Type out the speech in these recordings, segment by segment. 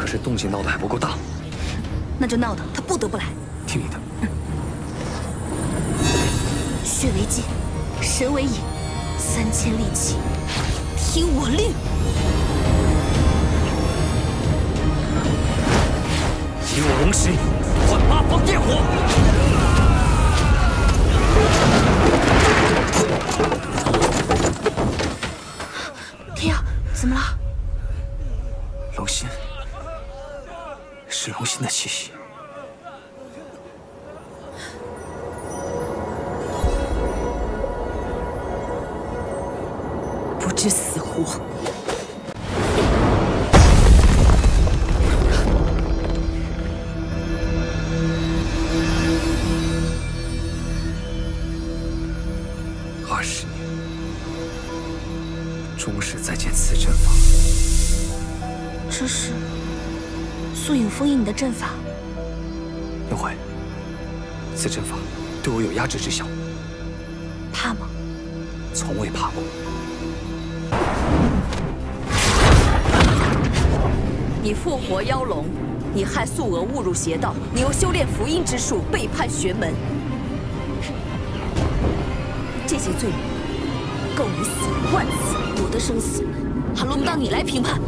可是动静闹得还不够大。那就闹得他不得不来。听你的。血为镜，神为引，3000利器，听我令。以我龙石换8方电火。天耀，怎么了？龙心，是龙心的气息。不知死活！终是再见此阵法。这是素影封印你的阵法。灵慧，此阵法对我有压制之效。怕吗？从未怕过。你复活妖龙，你害素娥误入邪道，你又修炼符阴之术，背叛玄门，这些罪名够你死10000次。我的生死还轮不到你来评判。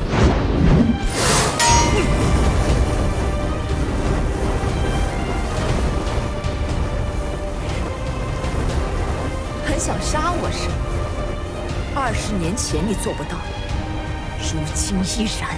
很想杀我是吗？20年前你做不到，如今依然。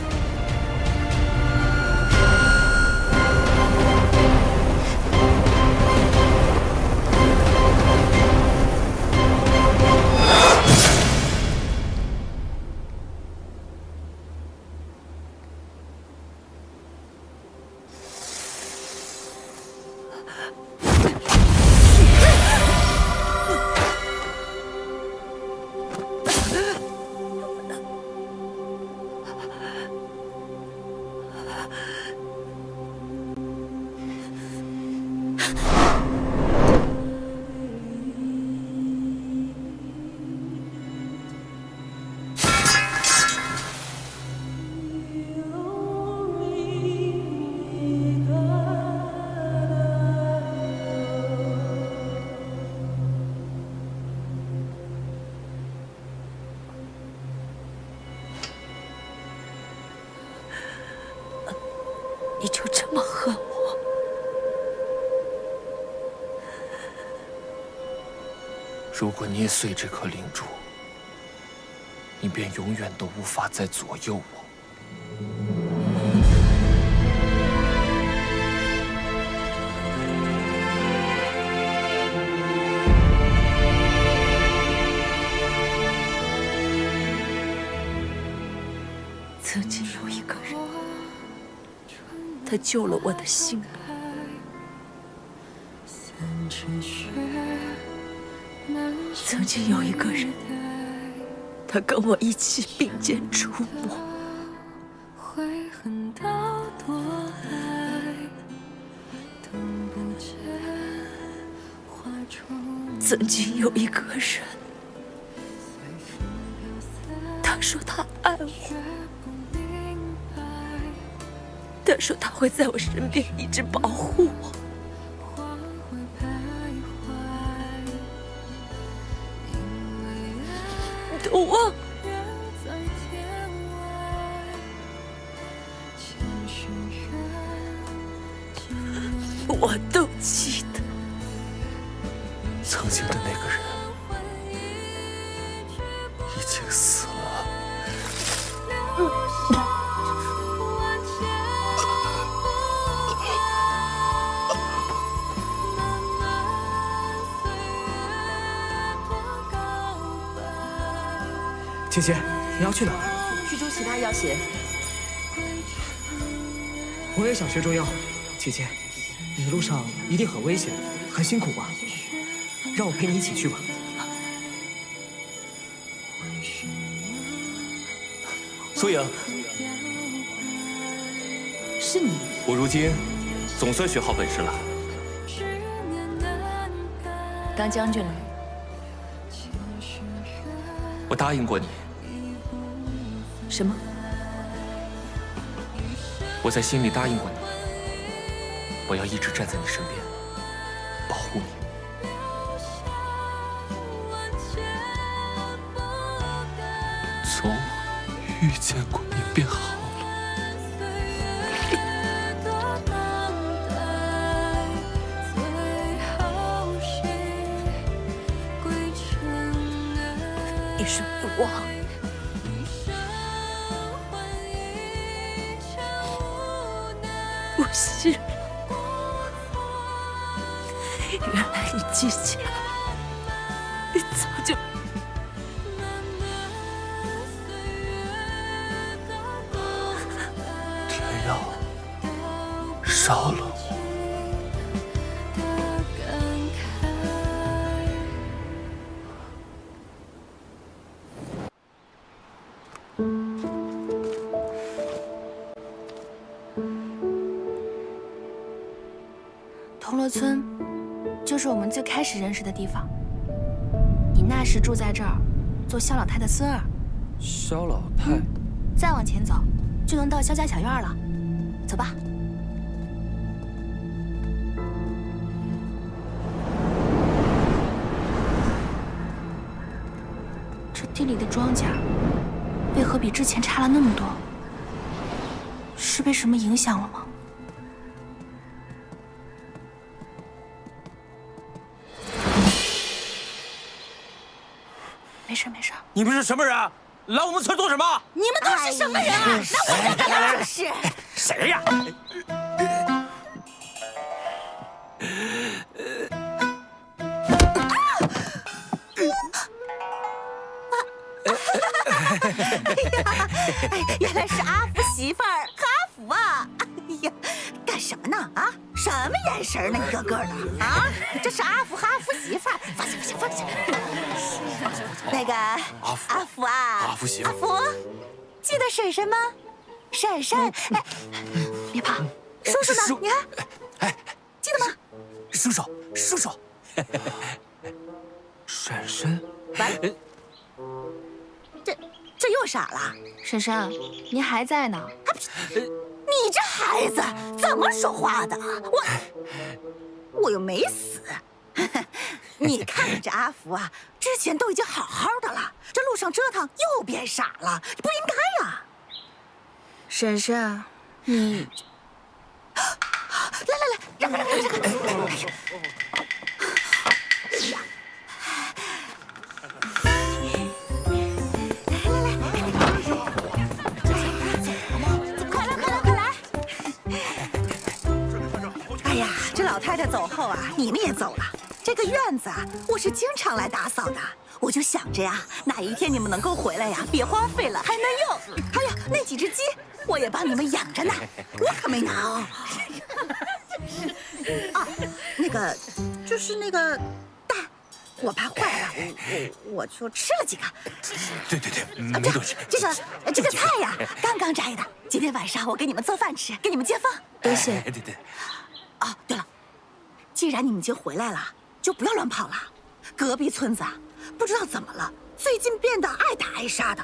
你就这么恨我？如果捏碎这颗灵珠，你便永远都无法再左右我。曾经有一个人，他救了我的性命。曾经有一个人，他跟我一起并肩出没。曾经有一个人，他说他爱我。他说他会在我身边一直保护我。你都忘了？我都记得。曾经的那个人已经死了。姐姐，你要去哪儿？去捉其他妖邪。我也想学中药。姐姐，一路上一定很危险，很辛苦吧？让我陪你一起去吧。苏影，是你。我如今总算学好本事了。当将军了？我答应过你。什么？我在心里答应过你，我要一直站在你身边，保护你。从遇见过你便好了。你是父王。不是，原来你记起来了，你早就……天要烧了。铜锣村就是我们最开始认识的地方。你那时住在这儿，做肖老太的孙儿。肖老太，再往前走，就能到肖家小院了。走吧。这地里的庄稼为何比之前差了那么多？是被什么影响了吗？没事没事。你们是什么人？来我们村做什么？你们都是什么人啊？那我跟他们是谁呀？原来是阿福媳妇儿和阿福啊！哎呀，干什么呢？啊，什么眼神呢？一个个的啊！这是阿福和阿福媳妇儿，放下，放下，放下。那个阿福啊，阿福媳妇，阿福，记得婶婶吗？婶婶，哎，别怕，叔叔呢？你看，哎，记得吗？叔叔，叔叔，婶婶，这又傻了。婶婶，您还在呢。你这孩子怎么说话的？我又没死。你看看这阿福啊，之前都已经好好的了，这路上折腾又变傻了，这不应该呀。婶婶，你来，让开。快来！哎呀，这老太太走后啊，你们也走了。这个院子啊，我是经常来打扫的。我就想着呀，哪一天你们能够回来呀，别荒废了，还能用。还有那几只鸡，我也帮你们养着呢，我可没拿哦。啊，那个，就是那个蛋，我怕坏了，我就吃了几个。对，没东西。这个菜呀，刚刚摘的，今天晚上我给你们做饭吃，给你们接风。多谢。对。哦，对了，既然你们已经回来了，就不要乱跑了。隔壁村子啊，不知道怎么了，最近变得爱打爱杀的，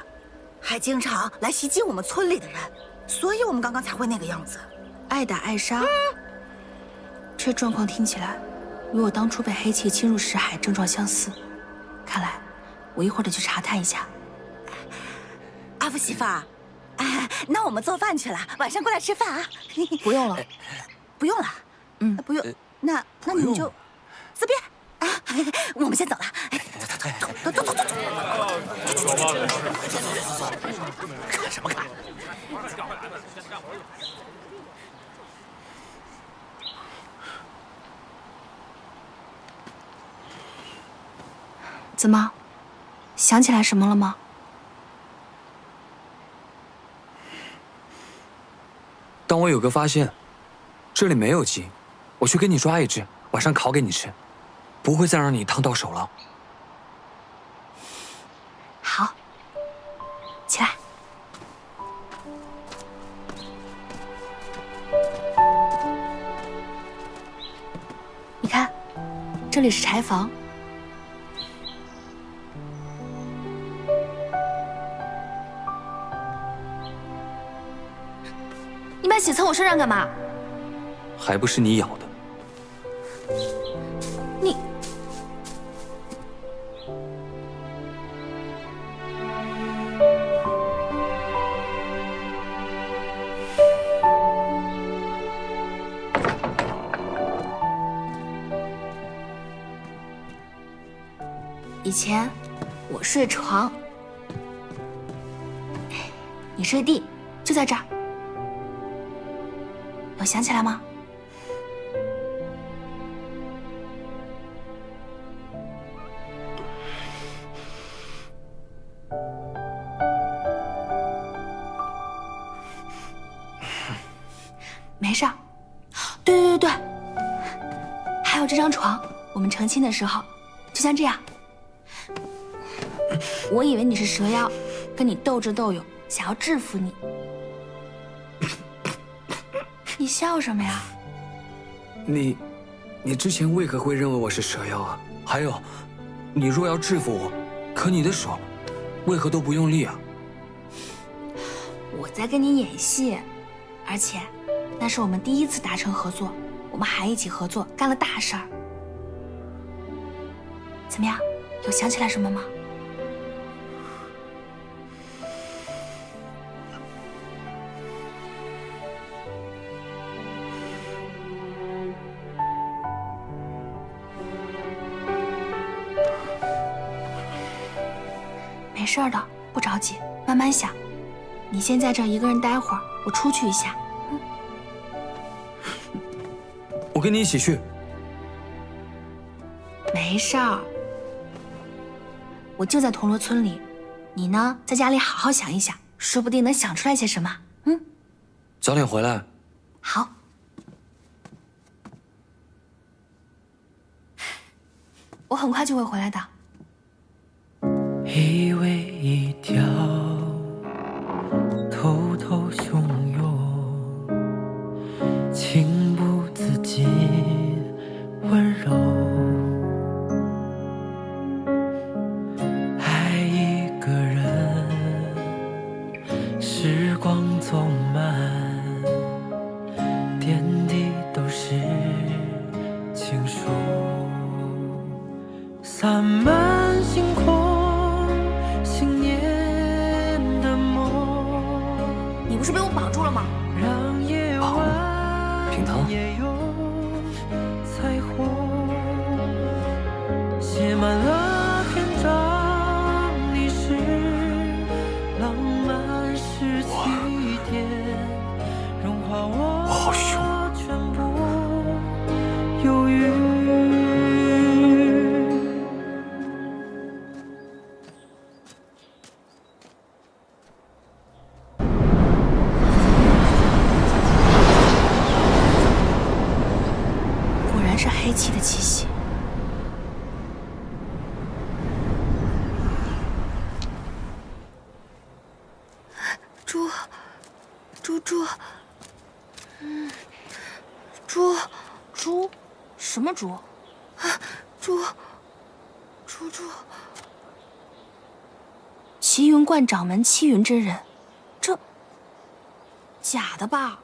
还经常来袭击我们村里的人，所以我们刚刚才会那个样子。爱打爱杀，这状况听起来与我当初被黑气侵入识海症状相似。看来我一会儿得去查探一下。阿福媳妇儿，那我们做饭去了，晚上过来吃饭啊。不用了，不用了。不用。那你们就自便啊。我们先走了。走。看什么看？怎么，想起来什么了吗？当我有个发现，这里没有鸡，我去给你抓一只，晚上烤给你吃，不会再让你烫到手了。好，起来。你看，这里是柴房。你把血蹭我身上干嘛？还不是你咬的。你。以前我睡床，你睡地，就在这儿。有想起来吗？没事儿。对，还有这张床，我们成亲的时候就像这样。我以为你是蛇妖，跟你斗智斗勇，想要制服你。你笑什么呀？你之前为何会认为我是蛇妖啊？还有，你若要制服我，可你的手为何都不用力啊？我在跟你演戏，而且那是我们第一次达成合作，我们还一起合作干了大事儿。怎么样？有想起来什么吗？没事的，不着急，慢慢想。你先在这一个人待会儿，我出去一下。我跟你一起去。没事儿，我就在铜锣村里，你呢，在家里好好想一想，说不定能想出来些什么。早点回来。好。我很快就会回来的。以为一条偷偷汹涌，情不自禁温柔，爱一个人，时光走慢，点滴都是情书，洒满星空。你不是被我绑住了吗？绑？平汤？写满了篇章，你是浪漫是起点，融化我好凶。全部忧郁。是黑气的气息。猪，什么猪？猪。齐云观掌门戚云真人，这假的吧？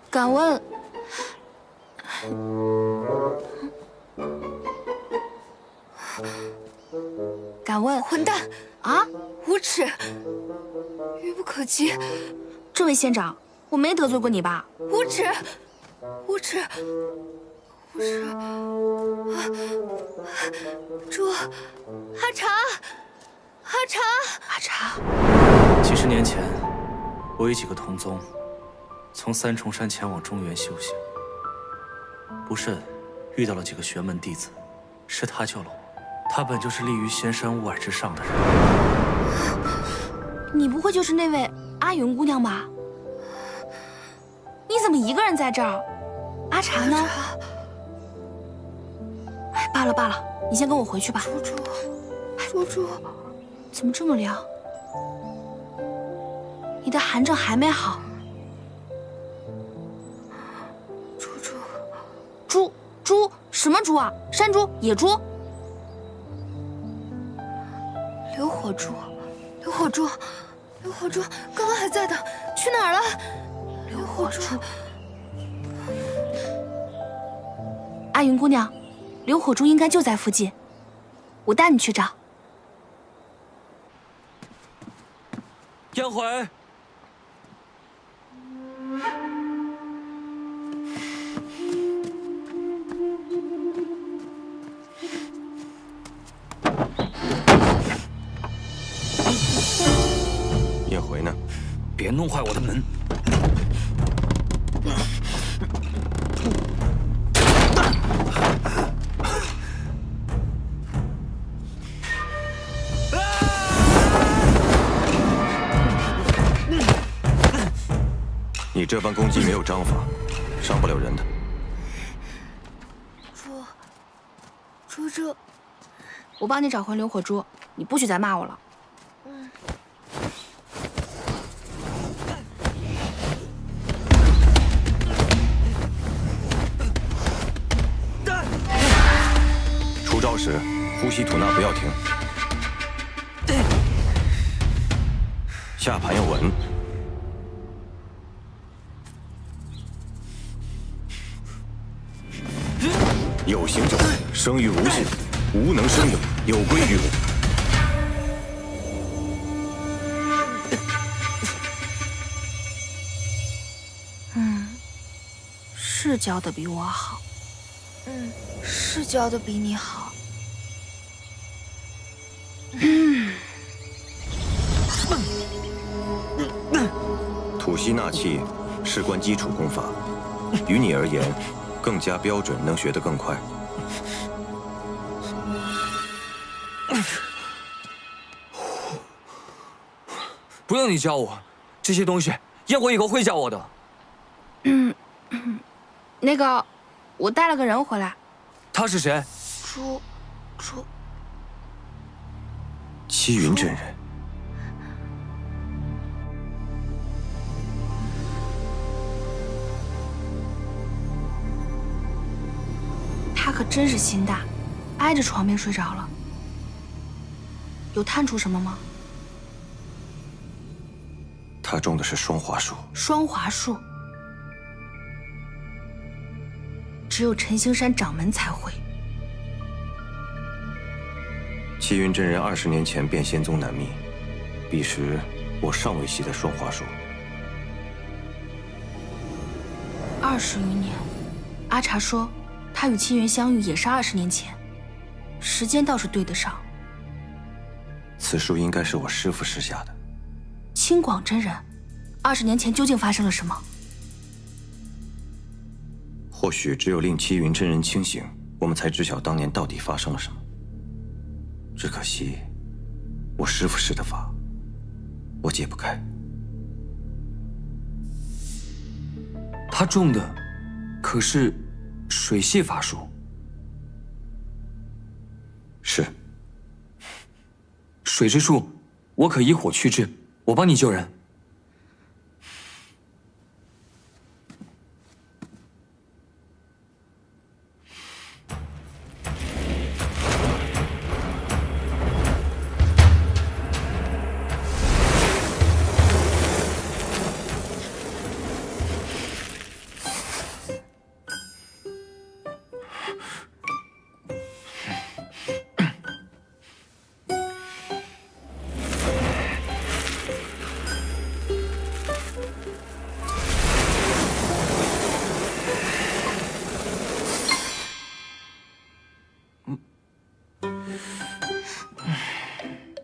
敢问？敢问？混蛋！啊！无耻！愚不可及！这位县长，我没得罪过你吧？无耻！猪，阿茶。几十年前，我与几个同宗从三重山前往中原修行，不慎遇到了几个玄门弟子，是他救了我。他本就是立于仙山雾霭之上的人。你不会就是那位阿云姑娘吧？你怎么一个人在这儿？阿茶呢？哎，罢了，你先跟我回去吧。猪，怎么这么凉？你的寒症还没好。猪，什么猪啊？山猪、野猪？硫火猪，刚刚还在的，去哪儿了？刘火珠。阿云姑娘，刘火珠应该就在附近，我带你去找。燕回。 燕回呢？别弄坏我的门！你这般攻击没有章法，伤不了人的。珠，我帮你找回刘火珠，你不许再骂我了。 出招时，呼吸吐纳不要停，下盘要稳。有形者生于无形，无能生有，有归于无。是教的比我好。是教的比你好。吐息纳气，事关基础功法，于你而言，更加标准，能学得更快。不用你教我，这些东西燕回以后会教我的。那个，我带了个人回来。他是谁？朱。七云真人。他可真是心大，挨着床边睡着了。有探出什么吗？他种的是双华树。双华树，只有陈兴山掌门才会。七云真人20年前变仙宗南秘，彼时我尚未习得双华术。20余年，阿茶说他与七云相遇也是20年前，时间倒是对得上。此术应该是我师父施下的。青广真人，20年前究竟发生了什么？或许只有令七云真人清醒，我们才知晓当年到底发生了什么。只可惜，我师父施的法，我解不开。他种的可是水系法术。是。水之术，我可以火驱之，我帮你救人。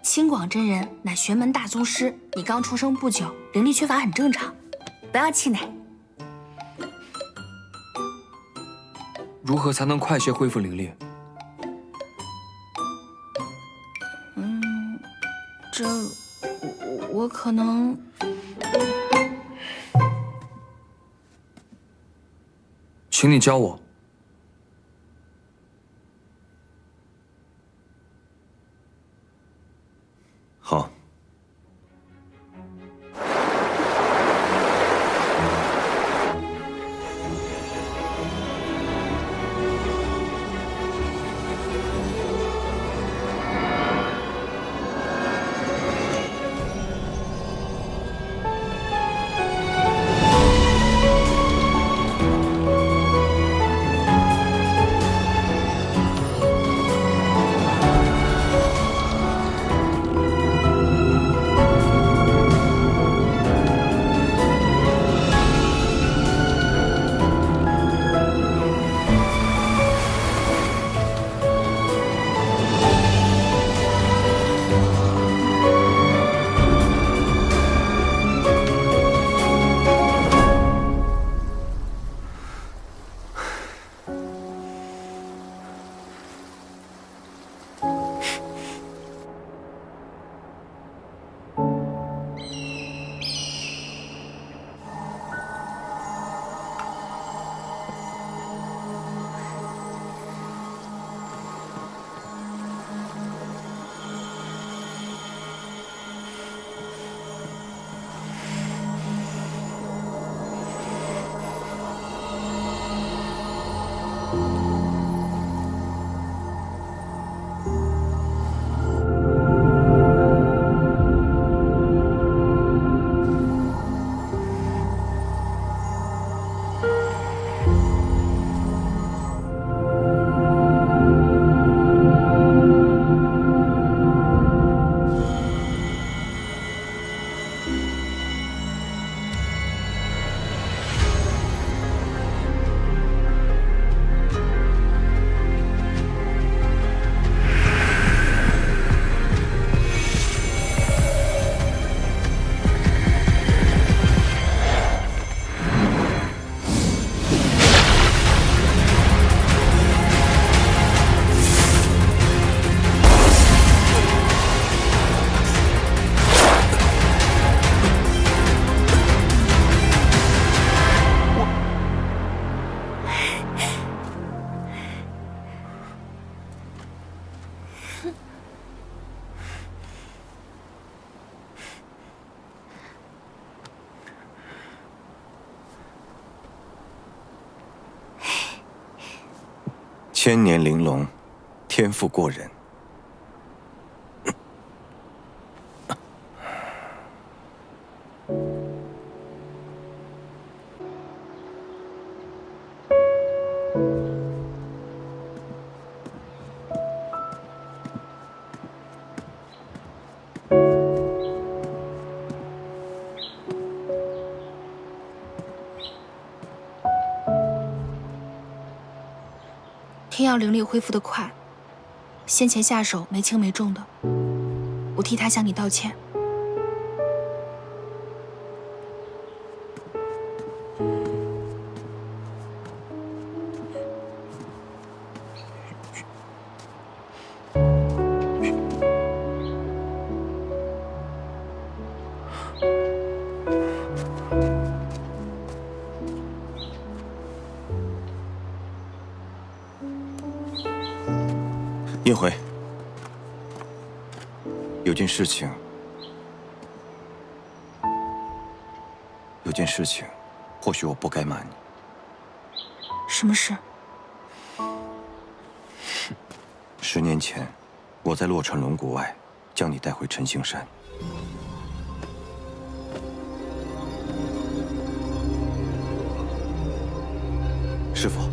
青广真人乃玄门大宗师，你刚出生不久，灵力缺乏很正常，不要气馁。如何才能快些恢复灵力？我可能……请你教我。好。千年玲珑，天赋过人。天耀灵力恢复得快，先前下手没轻没重的，我替他向你道歉。印回，有件事情，或许我不该瞒你。什么事10年前，我在洛川龙谷外将你带回陈星山。师父，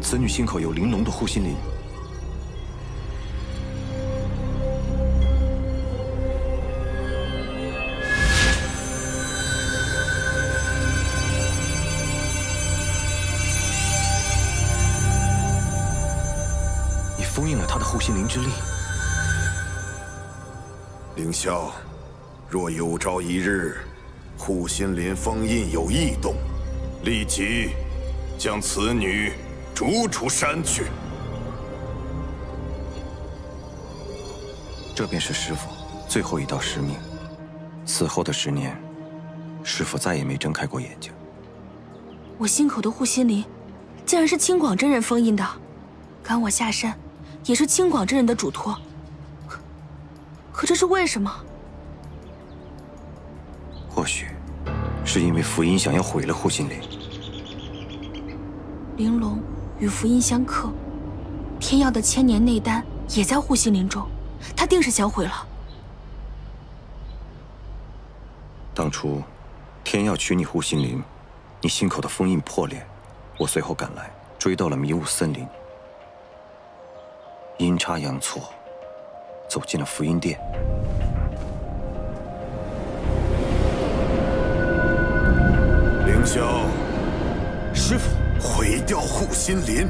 此女心口有玲珑的护心灵。封印了他的护心灵之力。凌霄，若有朝一日护心灵封印有异动，立即将此女逐出山去。这便是师父最后一道师命。此后的10年，师父再也没睁开过眼睛。我心口的护心灵，竟然是青广真人封印的，赶我下山。也是青广真人的嘱托，可这是为什么？或许是因为福音想要毁了护心灵。玲珑与福音相克，天耀的千年内丹也在护心灵中，他定是想毁了。当初天耀取你护心灵，你心口的封印破裂，我随后赶来，追到了迷雾森林。阴差阳错，走进了福音殿。凌霄，师父，毁掉护心灵。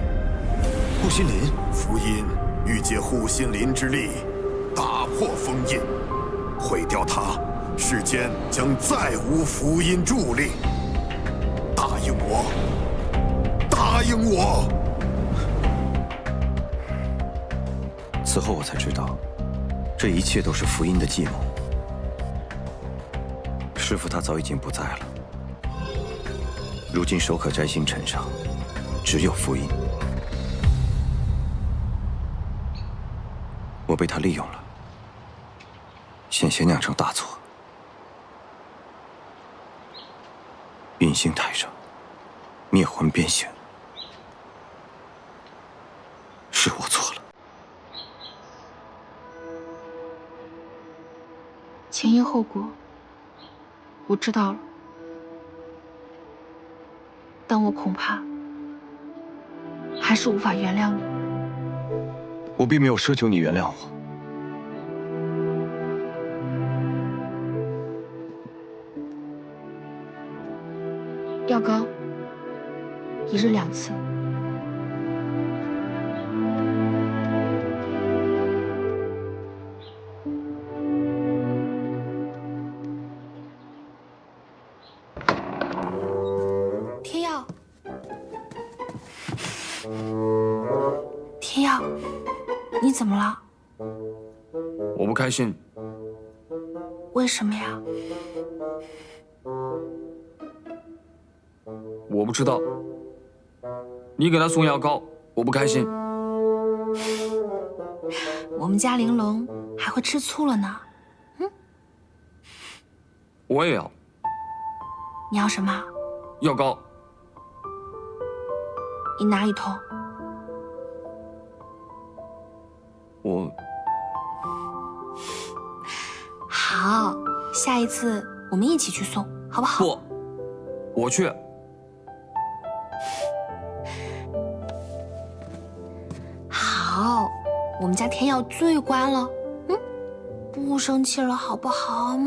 护心灵，福音欲借护心灵之力打破封印，毁掉它，世间将再无福音助力。答应我，答应我！此后我才知道，这一切都是福音的计谋。师父他早已经不在了，如今手可摘星尘上，只有福音。我被他利用了，险些酿成大错。运星台上，灭魂变形，是我错了。前因后果，我知道了，但我恐怕还是无法原谅你。我并没有奢求你原谅我。药膏，1日2次。天耀，天耀，你怎么了？我不开心。为什么呀？我不知道。你给他送药膏，我不开心。我们家玲珑还会吃醋了呢。我也要。你要什么？药膏。你拿1桶。我好，下一次我们一起去送，好不好？不，我去。好，我们家天耀最乖了，不生气了，好不好？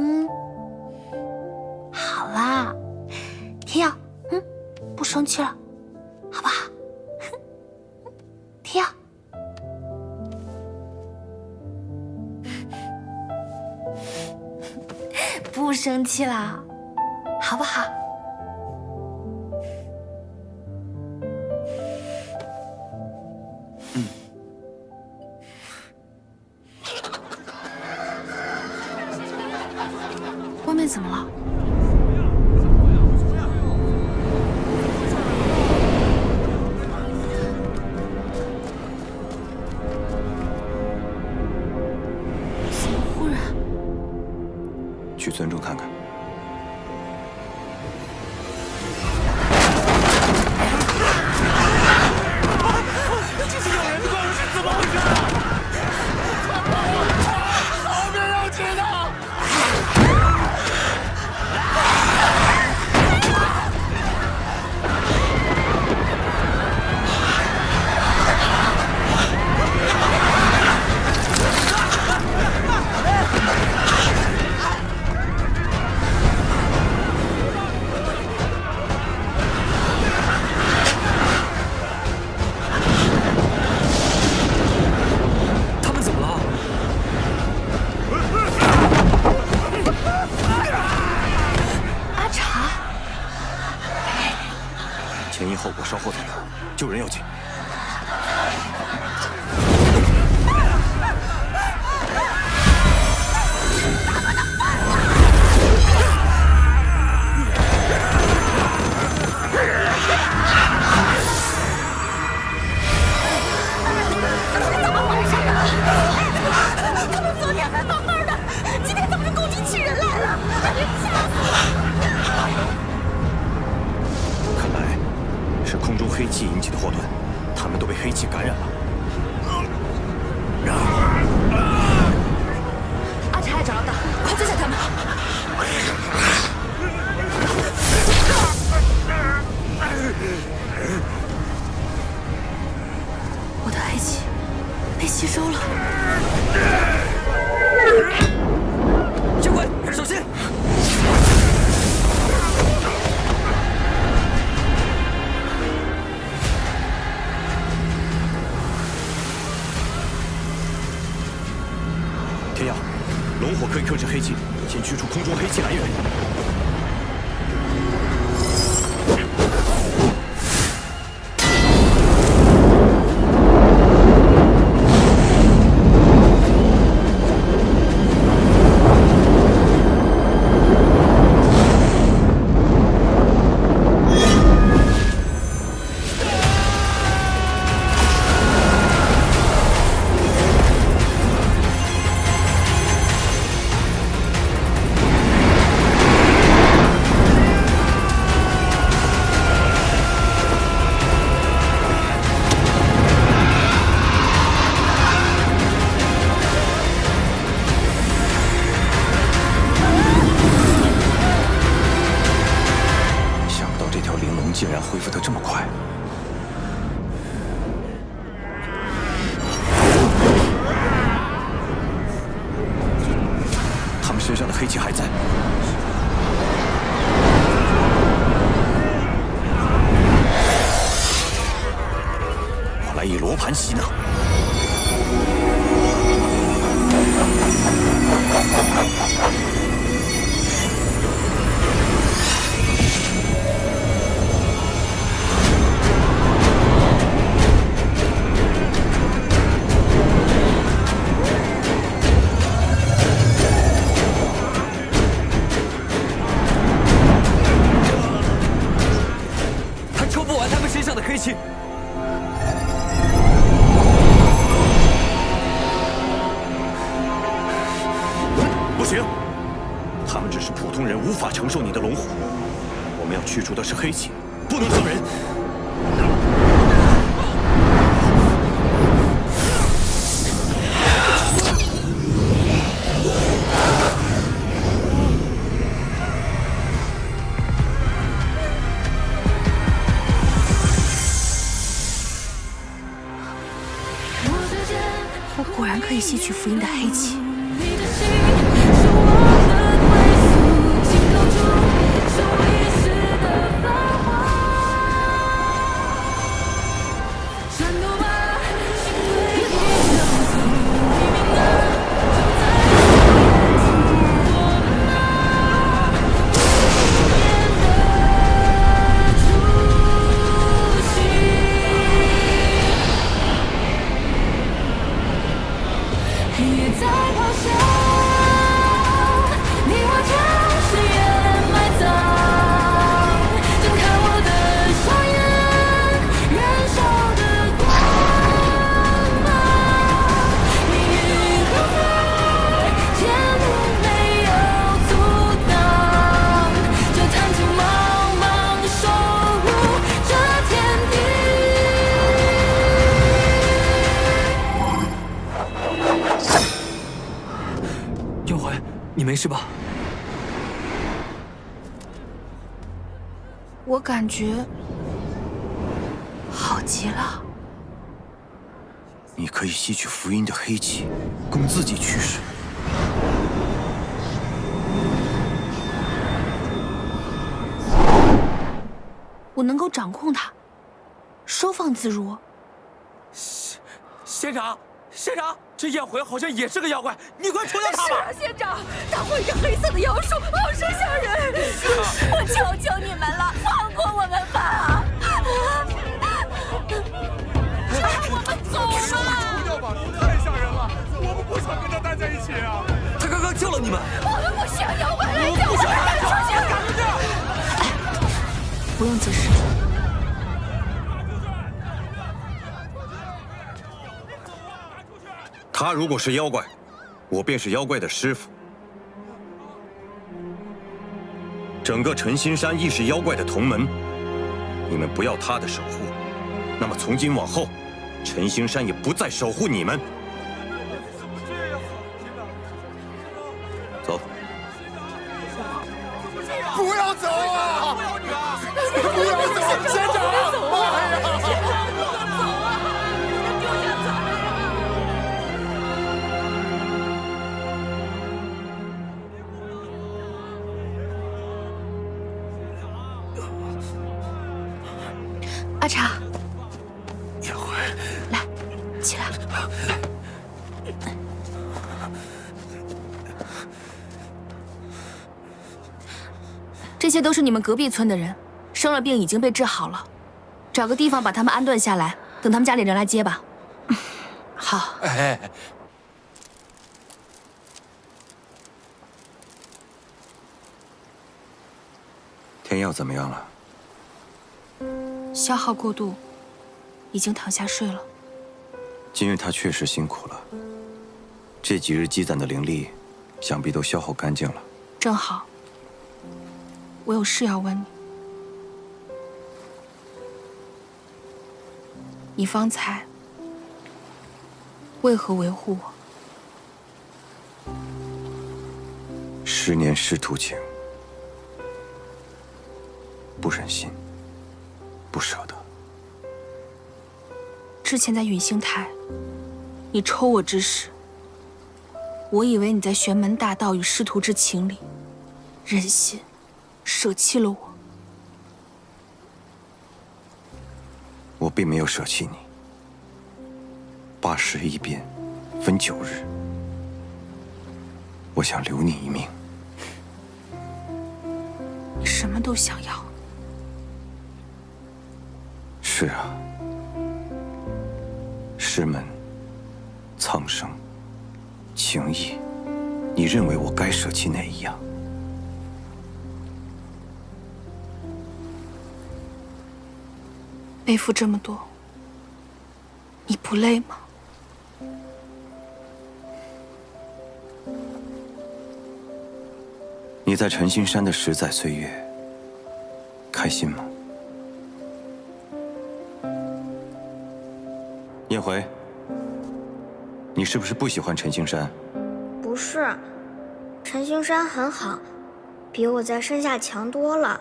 好啦，天耀，不生气了，好不好？天耀。不生气啦，好不好？外面怎么了？怎么忽然？去村中看看。这是有人的怪物，是怎么回事啊？后面要去的。前因后果稍后再谈，救人要紧。怎么回事啊？他们昨天还好好的，今天怎么就攻击起人来了？吓死我！看来是空中黑气引起的祸端，他们都被黑气感染了。阿茶也找到，快追下他们！我的黑气被吸收了。见鬼！小心！天耀，龙火可以克制黑气，先驱除空中黑气来源。竟然恢复得这么快！他们身上的黑气还在。我来以罗盘吸纳。黑气，不行，他们只是普通人，无法承受你的龙火。我们要驱除的是黑气，不能伤人。果然可以吸取福音的黑气。耀怀，你没事吧？我感觉好极了。你可以吸取福音的黑气，供自己驱使。我能够掌控它，收放自如。仙长，仙长，这燕回好像也是个妖怪，你快除掉他吧！是啊，仙长，他会是黑色的妖术，好生吓人！我求求你们了，放过我们吧！我们走吧！除掉吧，太吓人了，我们不想跟他待在一起啊！他刚刚救了你们。我们不需要妖怪来救我们，不用解释。他如果是妖怪，我便是妖怪的师傅。整个陈心山亦是妖怪的同门，你们不要他的守护，那么从今往后，陈心山也不再守护你们。走。不要走啊！不要走，仙长！阿茶，燕回，来，起来。这些都是你们隔壁村的人，生了病已经被治好了，找个地方把他们安顿下来，等他们家里人来接吧。好。哎，天耀怎么样了？消耗过度，已经躺下睡了。今日他确实辛苦了，这几日积攒的灵力，想必都消耗干净了。正好，我有事要问你。你方才为何维护我？10年师徒情，不忍心，不舍得。之前在允星台，你抽我之时，我以为你在玄门大道与师徒之情里，忍心舍弃了我。我并没有舍弃你。8十一变，分9日，我想留你一命。你什么都想要。是啊，师门、苍生、情谊，你认为我该舍弃哪一样？背负这么多，你不累吗？你在陈心山的10载岁月，开心吗？燕回，你是不是不喜欢陈心山？不是，陈心山很好，比我在山下强多了。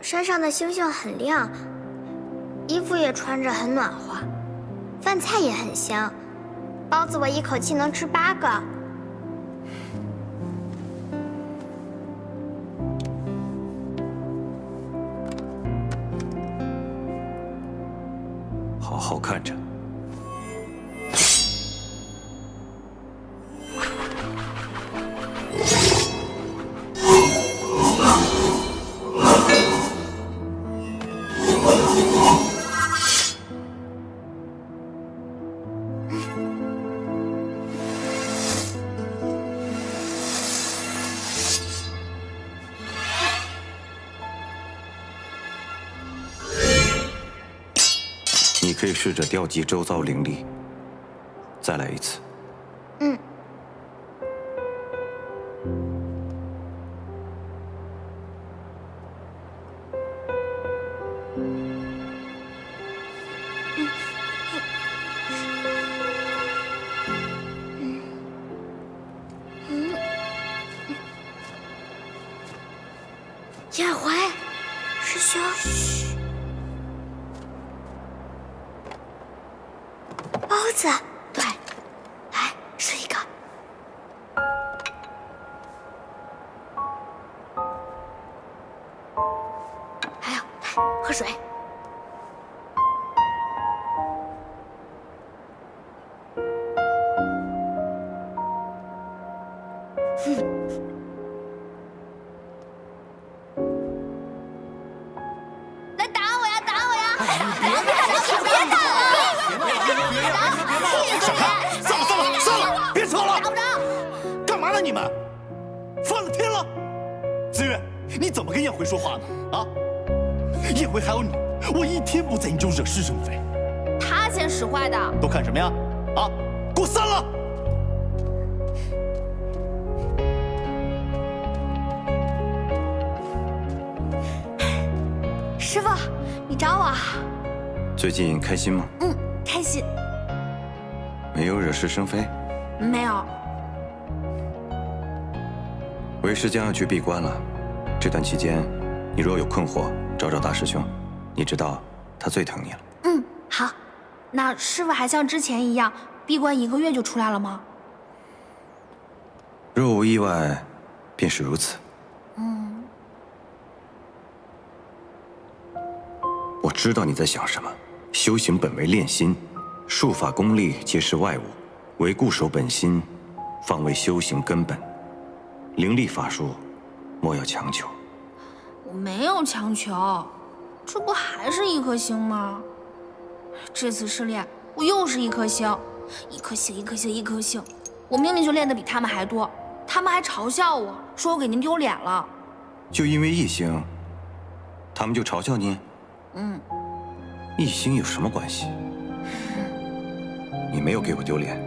山上的星星很亮，衣服也穿着很暖和，饭菜也很香，包子我一口气能吃8个。好好看着。你可以试着调集周遭灵力，再来一次。嗯。燕回，师兄。嘘。包子，对，来吃一个。还有，来喝水。来打我呀！打我呀！算了，别吵了！干嘛呢你们？翻了天了！子越，你怎么跟燕回说话呢？啊！燕回还有你，我一天不在你就惹是生非。他先使坏的。都看什么呀？啊！给我散了！师傅，你找我？最近开心吗？嗯，开心。没有惹是生非？没有。为师将要去闭关了，这段期间，你若有困惑，找大师兄，你知道他最疼你了。嗯，好。那师傅还像之前一样，闭关1个月就出来了吗？若无意外，便是如此。嗯。我知道你在想什么。修行本为炼心，术法功力皆是外物，唯固守本心，方为修行根本。灵力法术，莫要强求。我没有强求，这不还是1颗星吗？这次试炼，我又是1颗星，1颗星，1颗星，1颗星。我明明就练得比他们还多，他们还嘲笑我，说我给您丢脸了。就因为1星，他们就嘲笑你？嗯。1星有什么关系？你没有给我丢脸，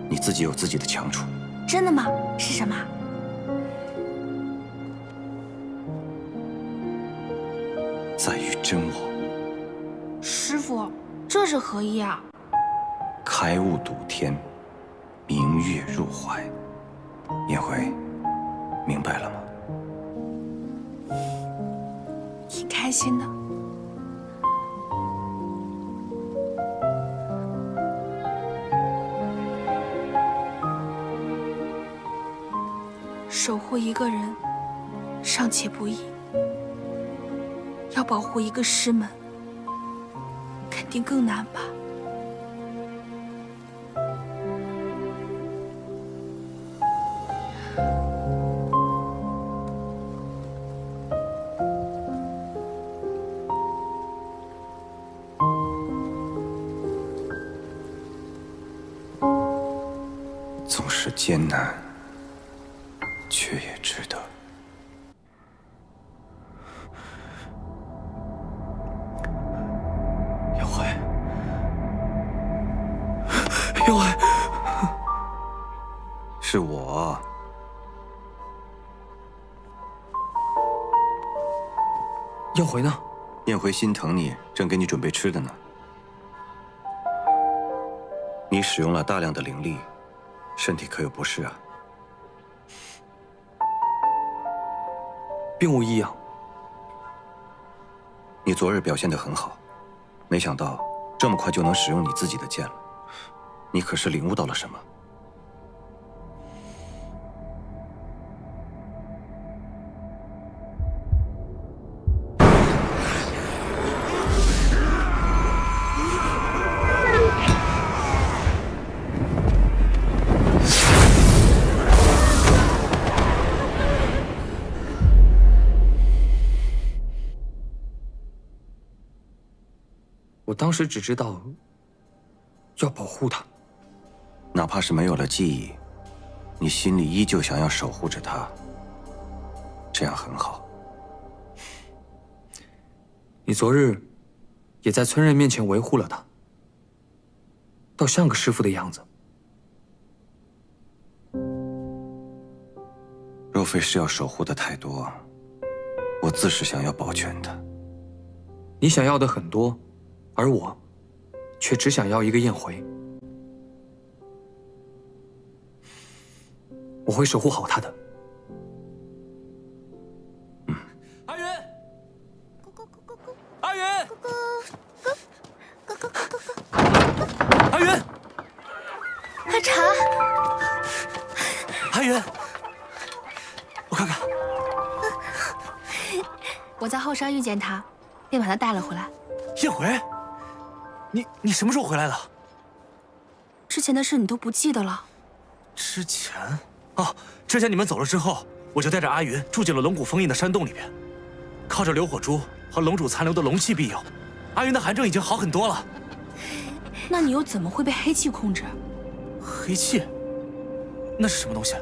你自己有自己的强处。真的吗？是什么？在于真我。师傅，这是何意啊？开悟睹天，明月入怀。燕回，明白了吗？挺开心的。守护一个人尚且不易，要保护一个师门，肯定更难吧。纵使艰难，却也值得。燕回，燕回，是我。燕回呢？燕回心疼你，正给你准备吃的呢。你使用了大量的灵力，身体可有不适啊？并无异样。你昨日表现得很好，没想到这么快就能使用你自己的剑了。你可是领悟到了什么？我当时只知道要保护他，哪怕是没有了记忆，你心里依旧想要守护着他，这样很好。你昨日也在村人面前维护了他，倒像个师父的样子。若非是要守护的太多，我自是想要保全他。你想要的很多，而我却只想要一个燕回。我会守护好他的。阿云，阿云，阿云，阿茶，阿云，我看看，我在后山遇见他，便把他带了回来。燕回，你什么时候回来的？之前的事你都不记得了？之前，哦，之前你们走了之后，我就带着阿云住进了龙骨封印的山洞里边，靠着硫火珠和龙主残留的龙气庇佑，阿云的寒症已经好很多了。那你又怎么会被黑气控制？黑气？那是什么东西？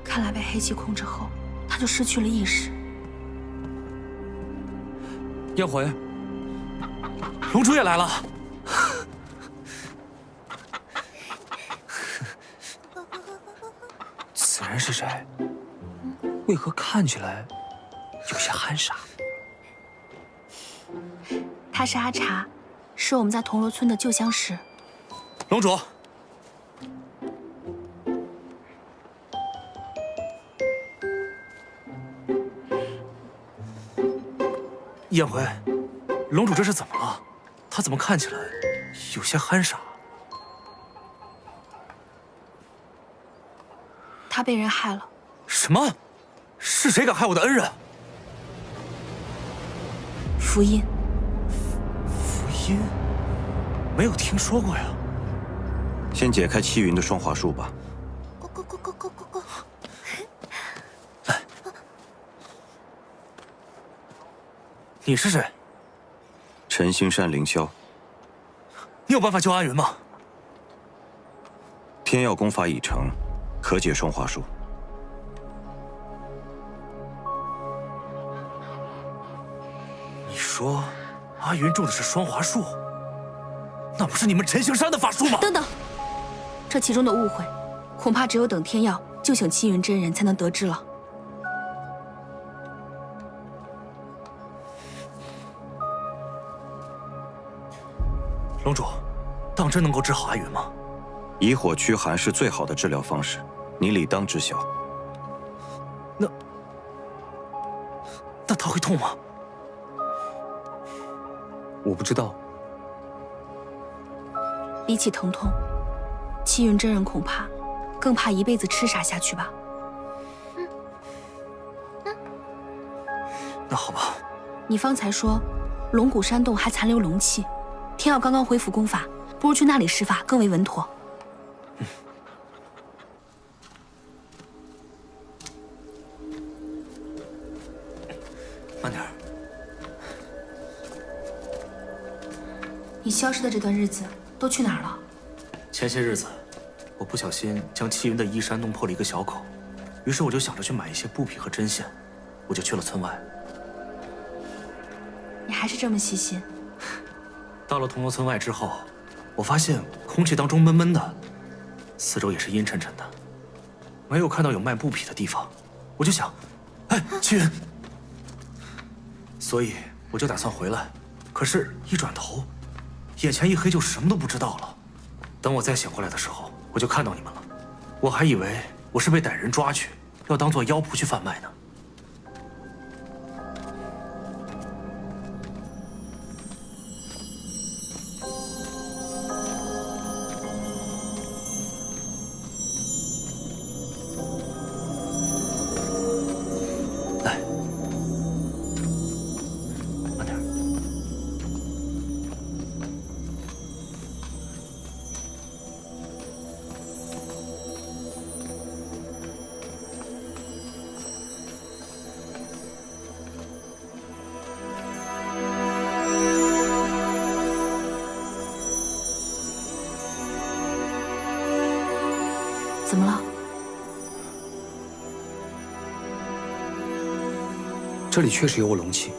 看来被黑气控制后，他就失去了意识。燕回，龙主也来了。此人是谁？为何看起来有些憨傻？他是阿茶，是我们在铜锣村的旧相识。龙主，燕回，龙主这是怎么了？他怎么看起来有些憨傻？他被人害了。什么？是谁敢害我的恩人？福音。福音？没有听说过呀。先解开七云的双华术吧。你是谁？陈星山凌霄。你有办法救阿云吗？天耀功法已成，可解双华术。你说阿云中的是双华术？那不是你们陈星山的法术吗？等等，这其中的误会，恐怕只有等天耀救醒七云真人才能得知了。龙主，当真能够治好阿云吗？以火驱寒是最好的治疗方式，你理当知晓。那他会痛吗？我不知道。比起疼痛，七云真人恐怕更怕一辈子痴傻下去吧。那好吧。你方才说龙骨山洞还残留龙气，天耀刚刚恢复功法，不如去那里施法更为稳妥。慢点。你消失的这段日子都去哪儿了？前些日子，我不小心将七云的衣衫弄破了一个小口，于是我就想着去买一些布匹和针线，我就去了村外。你还是这么细心。到了铜锣村外之后，我发现空气当中闷闷的，四周也是阴沉沉的，没有看到有卖布匹的地方，我就想，哎，七云，所以我就打算回来，可是，一转头，眼前一黑，就什么都不知道了。等我再醒过来的时候，我就看到你们了，我还以为我是被歹人抓去，要当做妖仆去贩卖呢。怎么了？这里确实有我龙气，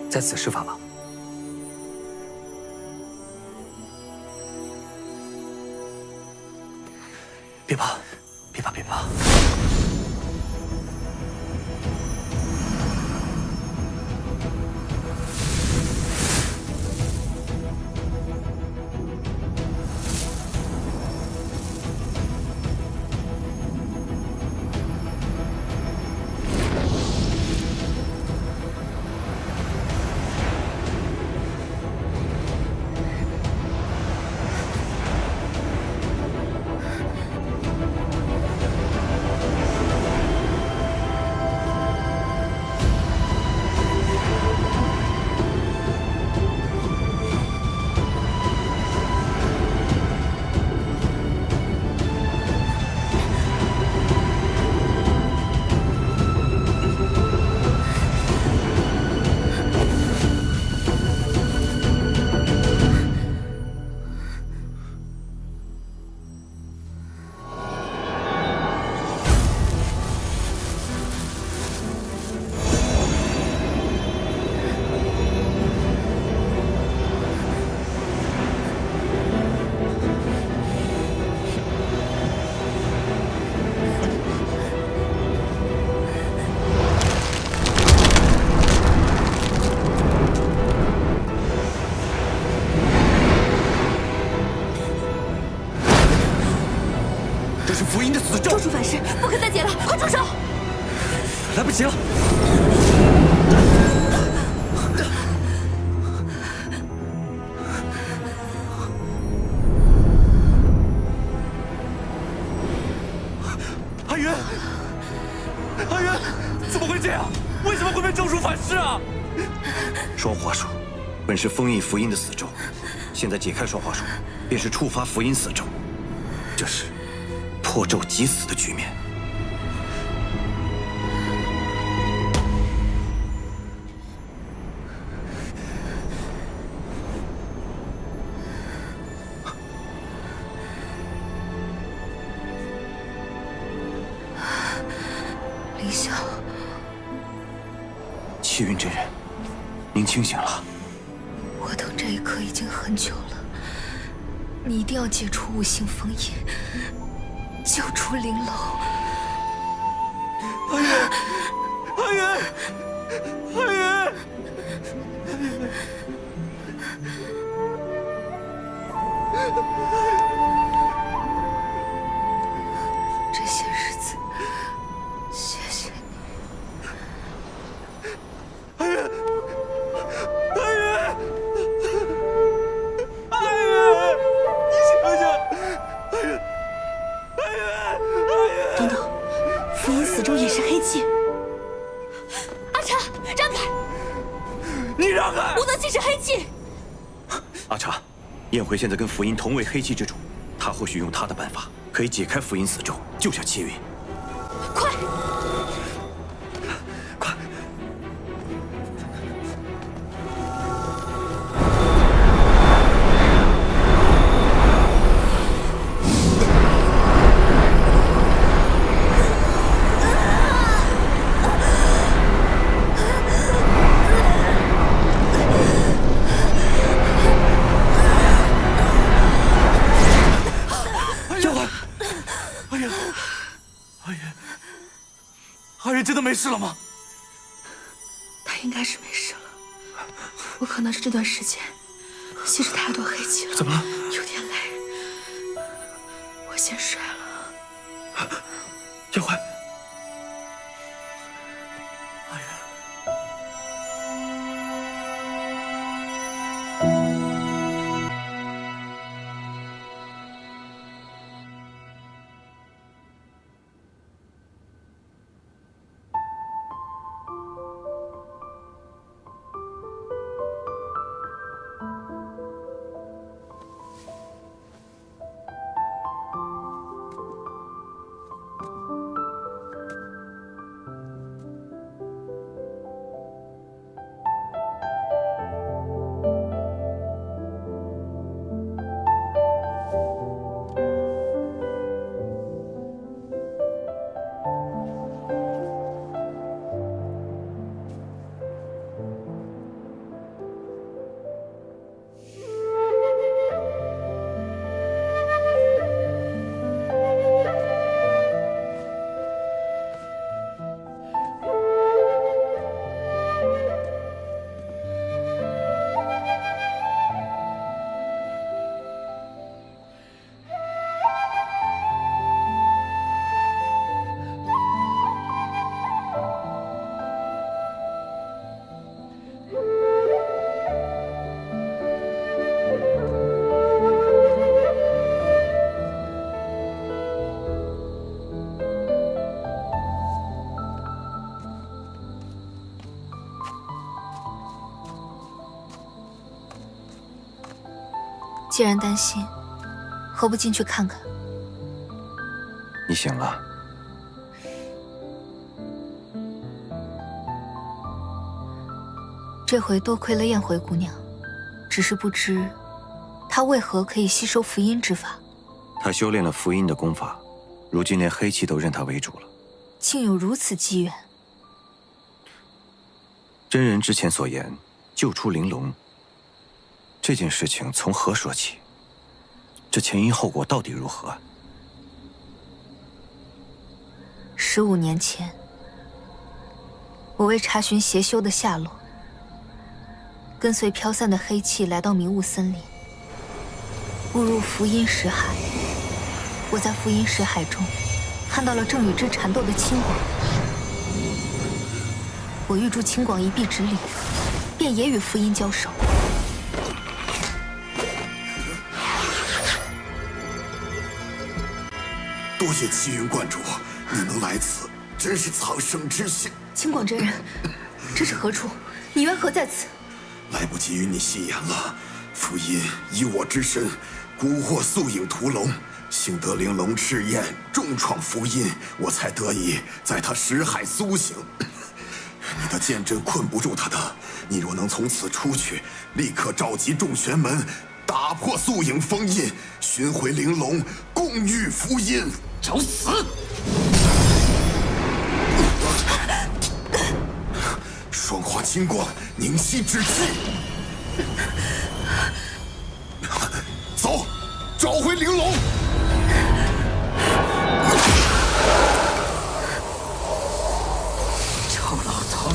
在此施法吧。别怕，别怕，别怕。这是福音的死咒！咒术反噬，不可再解了，快住手！来不及了！阿云，阿云，怎么会这样？为什么会被咒术反噬啊？双化术本是封印福音的死咒，现在解开双化术，便是触发福音死咒，这是破咒即死的局面。凌霄，气运真人，您清醒了。我等这一刻已经很久了。你一定要解除五行封印，救出玲珑。阿云，阿云，阿云，这些日子，谢谢你。阿云，阿云，阿云，你醒醒！阿云，阿云，阿云！等等，福音死咒也是黑气。阿茶，让开！你让开！无能气是黑气。阿茶，燕回现在跟福音同为黑气之主，他或许用他的办法可以解开福音死咒，救下气运。快！阿云真的没事了吗？他应该是没事了，我可能是这段时间吸食太多黑气了。怎么了？有点累，我先睡了。燕怀，阿云。既然担心，何不进去看看？你醒了。这回多亏了燕回姑娘，只是不知她为何可以吸收符音之法。她修炼了符音的功法，如今连黑气都认她为主了。竟有如此机缘。真人之前所言，救出玲珑，这件事情从何说起？这前因后果到底如何？15年前，我为查询邪修的下落，跟随飘散的黑气来到迷雾森林，误入符音石海。我在符音石海中看到了正与之缠斗的青广，我欲助青广一臂之力，便也与符音交手。多谢齐云观主，你能来此，真是苍生之幸。青广真人，这是何处？你缘何在此？来不及与你戏言了。符音以我之身，蛊惑素影屠龙，幸得玲珑赤焰重创符音，我才得以在他识海苏醒。你的剑阵困不住他的，你若能从此出去，立刻召集众玄门，打破素影封印，寻回玲珑，共御符音。找死！双花金光，凝息之气。走，找回玲珑。臭老头，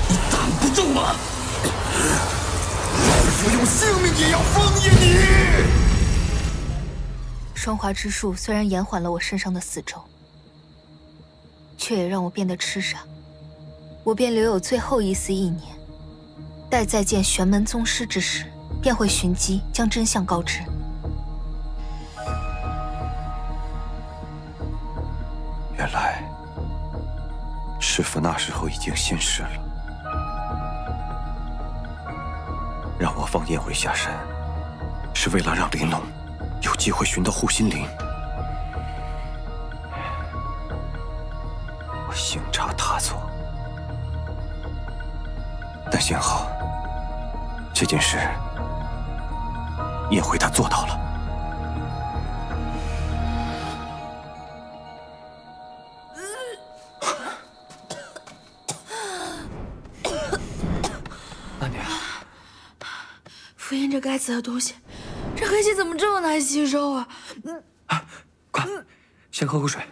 你挡不住吗？老夫用性命也要封印你！双华之术虽然延缓了我身上的死咒，却也让我变得痴傻。我便留有最后一丝意念，待再见玄门宗师之时，便会寻机将真相告知。原来，师父那时候已经仙逝了，让我放燕回下山，是为了让玲珑有机会寻到护心灵。我行差踏错，但幸好这件事燕回他做到了。慢点。符音这该死的东西，这黑气怎么这么难吸收啊？快，先喝口水，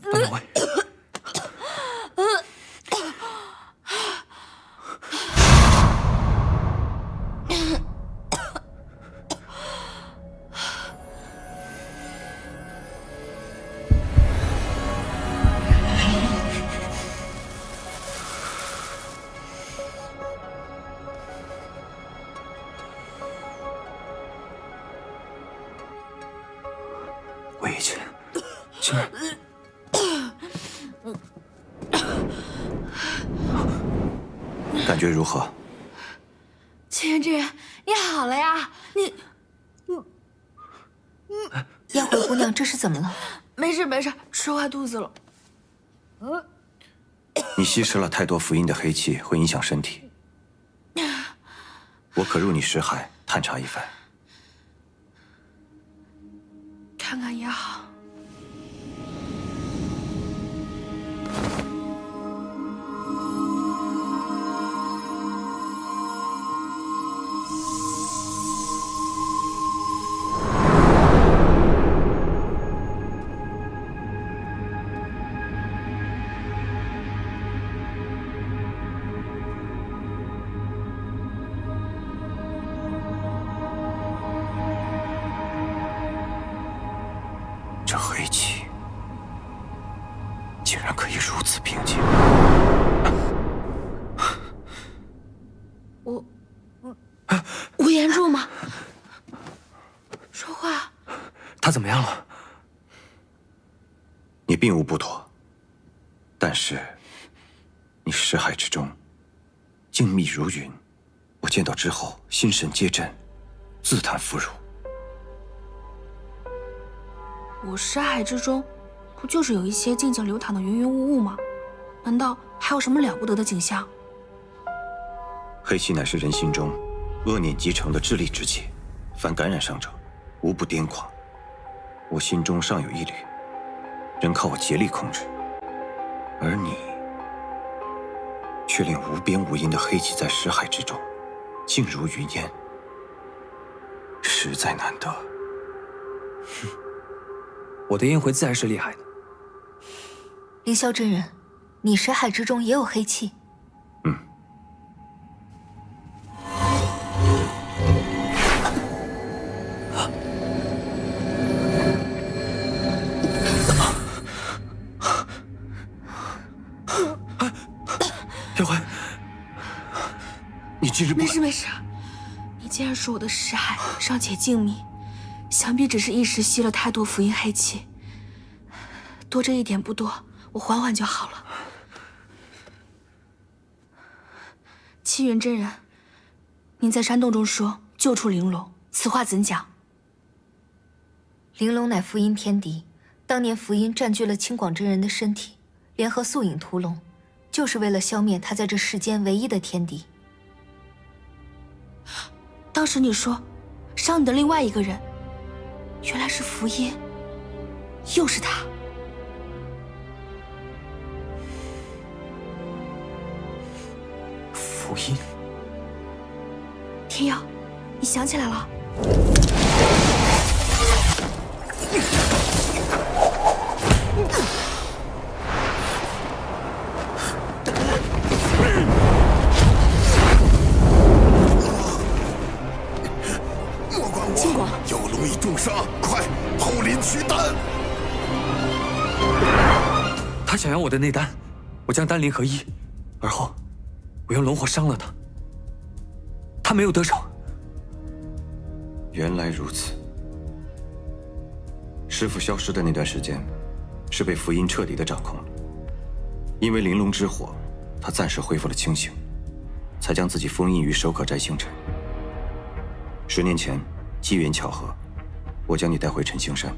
暖暖胃。魏晨，青儿，感觉如何？青云之人，你好了呀？燕回姑娘，这是怎么了？没事没事，吃坏肚子了。你吸食了太多符音的黑气，会影响身体。我可入你识海，探查一番。看看也好。这黑气竟然可以如此平静。无言柱吗？说话。他怎么样了？你并无不妥，但是你识海之中静谧如云，我见到之后心神皆震，自叹弗如。我识海之中，不就是有一些静静流淌的云云雾雾吗？难道还有什么了不得的景象？黑气乃是人心中恶念积成的智力之气，凡感染上者，无不癫狂。我心中尚有一缕，仍靠我竭力控制，而你却令无边无垠的黑气在识海之中，静如云烟，实在难得。我的烟灰自然是厉害的。凌霄真人，你识海之中也有黑气？妖怪，你今日不……没事没事，你既然说我的识海尚且静谧，想必只是一时吸了太多符印黑气，多这一点不多，我缓缓就好了。七云真人，您在山洞中说救出玲珑，此话怎讲？玲珑乃符印天敌，当年符印占据了清广真人的身体，联合素影屠龙，就是为了消灭他在这世间唯一的天敌。当时你说伤你的另外一个人，原来是符印，又是他。符印，天耀，你想起来了？莫管我，有龙已重伤，快后林取丹。他想要我的内丹，我将丹灵合一，而后我用龙火伤了他，他没有得手。原来如此。师父消失的那段时间，是被符印彻底的掌控了。因为玲珑之火，他暂时恢复了清醒，才将自己封印于守可斋星辰。10年前，机缘巧合，我将你带回陈星山。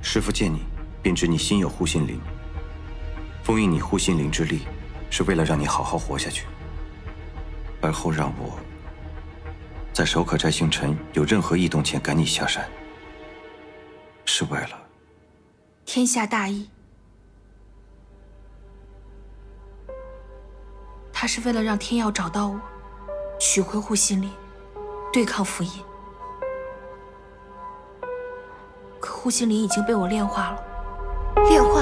师父见你，便知你心有护心灵。封印你护心灵之力，是为了让你好好活下去。而后让我在守可斋星辰有任何异动前赶你下山，是为了天下大义。他是为了让天耀找到我，取回护心灵，对抗符印。可护心灵已经被我炼化了。炼化？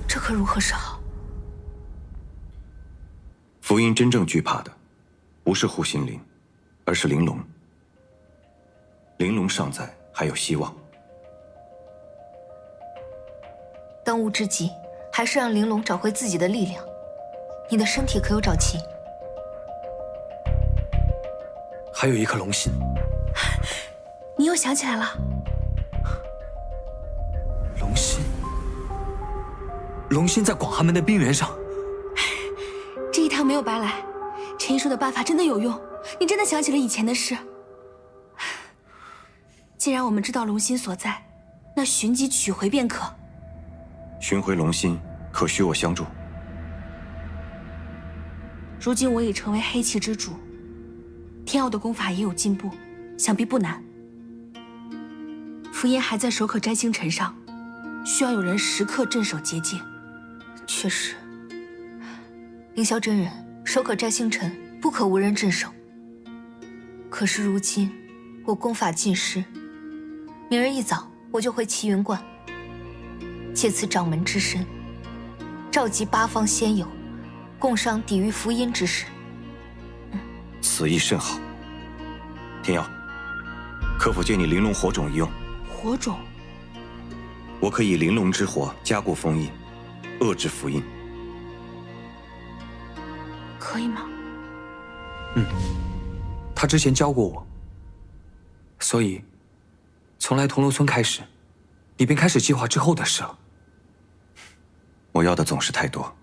这可如何是好？符印真正惧怕的，不是护心灵，而是玲珑。玲珑尚在，还有希望。当务之急，还是让玲珑找回自己的力量。你的身体可有找齐？还有一颗龙心。你又想起来了？龙心，龙心在广寒门的冰原上。这一趟没有白来，陈毅说的办法真的有用，你真的想起了以前的事。既然我们知道龙心所在，那寻机取回便可。寻回龙心，可需我相助？如今我已成为黑气之主，天耀的功法也有进步，想必不难。符印还在守可斋星辰上，需要有人时刻镇守结界。确实，凌霄真人，守可斋星辰不可无人镇守。可是如今我功法尽失，明日一早我就回齐云观，借此掌门之身，召集8方仙友，共商抵御符印之事。此意甚好。天耀，可否借你玲珑火种一用？火种？我可以玲珑之火加固封印，遏制符印。可以吗？他之前教过我，所以从来铜锣村开始，你便开始计划之后的事了。我要的总是太多。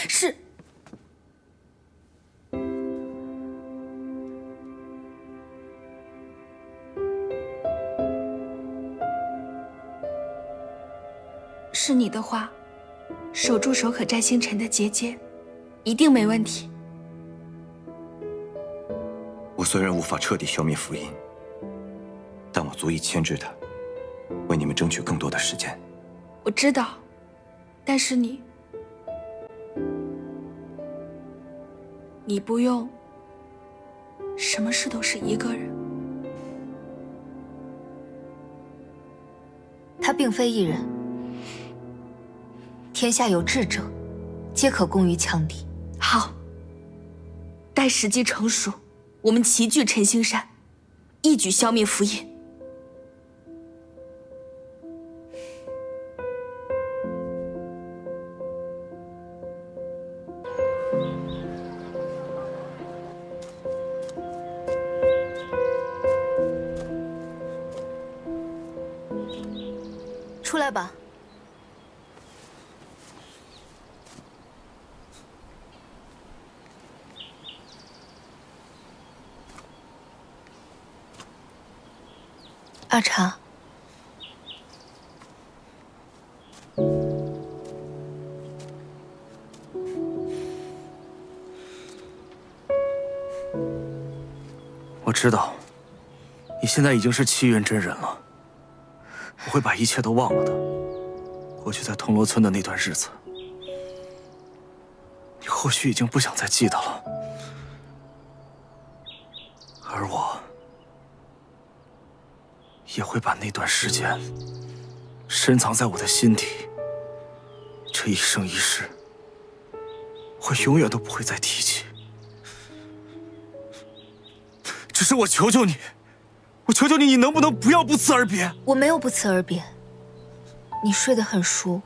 是。是你的话，守住守可摘星辰的结界，一定没问题。我虽然无法彻底消灭福音，但我足以牵制它，为你们争取更多的时间。我知道，但是你不用，什么事都是一个人。他并非一人，天下有志者，皆可攻于强敌。好，待时机成熟，我们齐聚陈星山，一举消灭福音。出来吧。阿茶，我知道，你现在已经是七元真人了。我会把一切都忘了的。过去在铜锣村的那段日子，你或许已经不想再记得了，而我也会把那段时间深藏在我的心底。这一生一世，我永远都不会再提起。只是我求求你。我求求你，你能不能不要不辞而别？我没有不辞而别。你睡得很熟，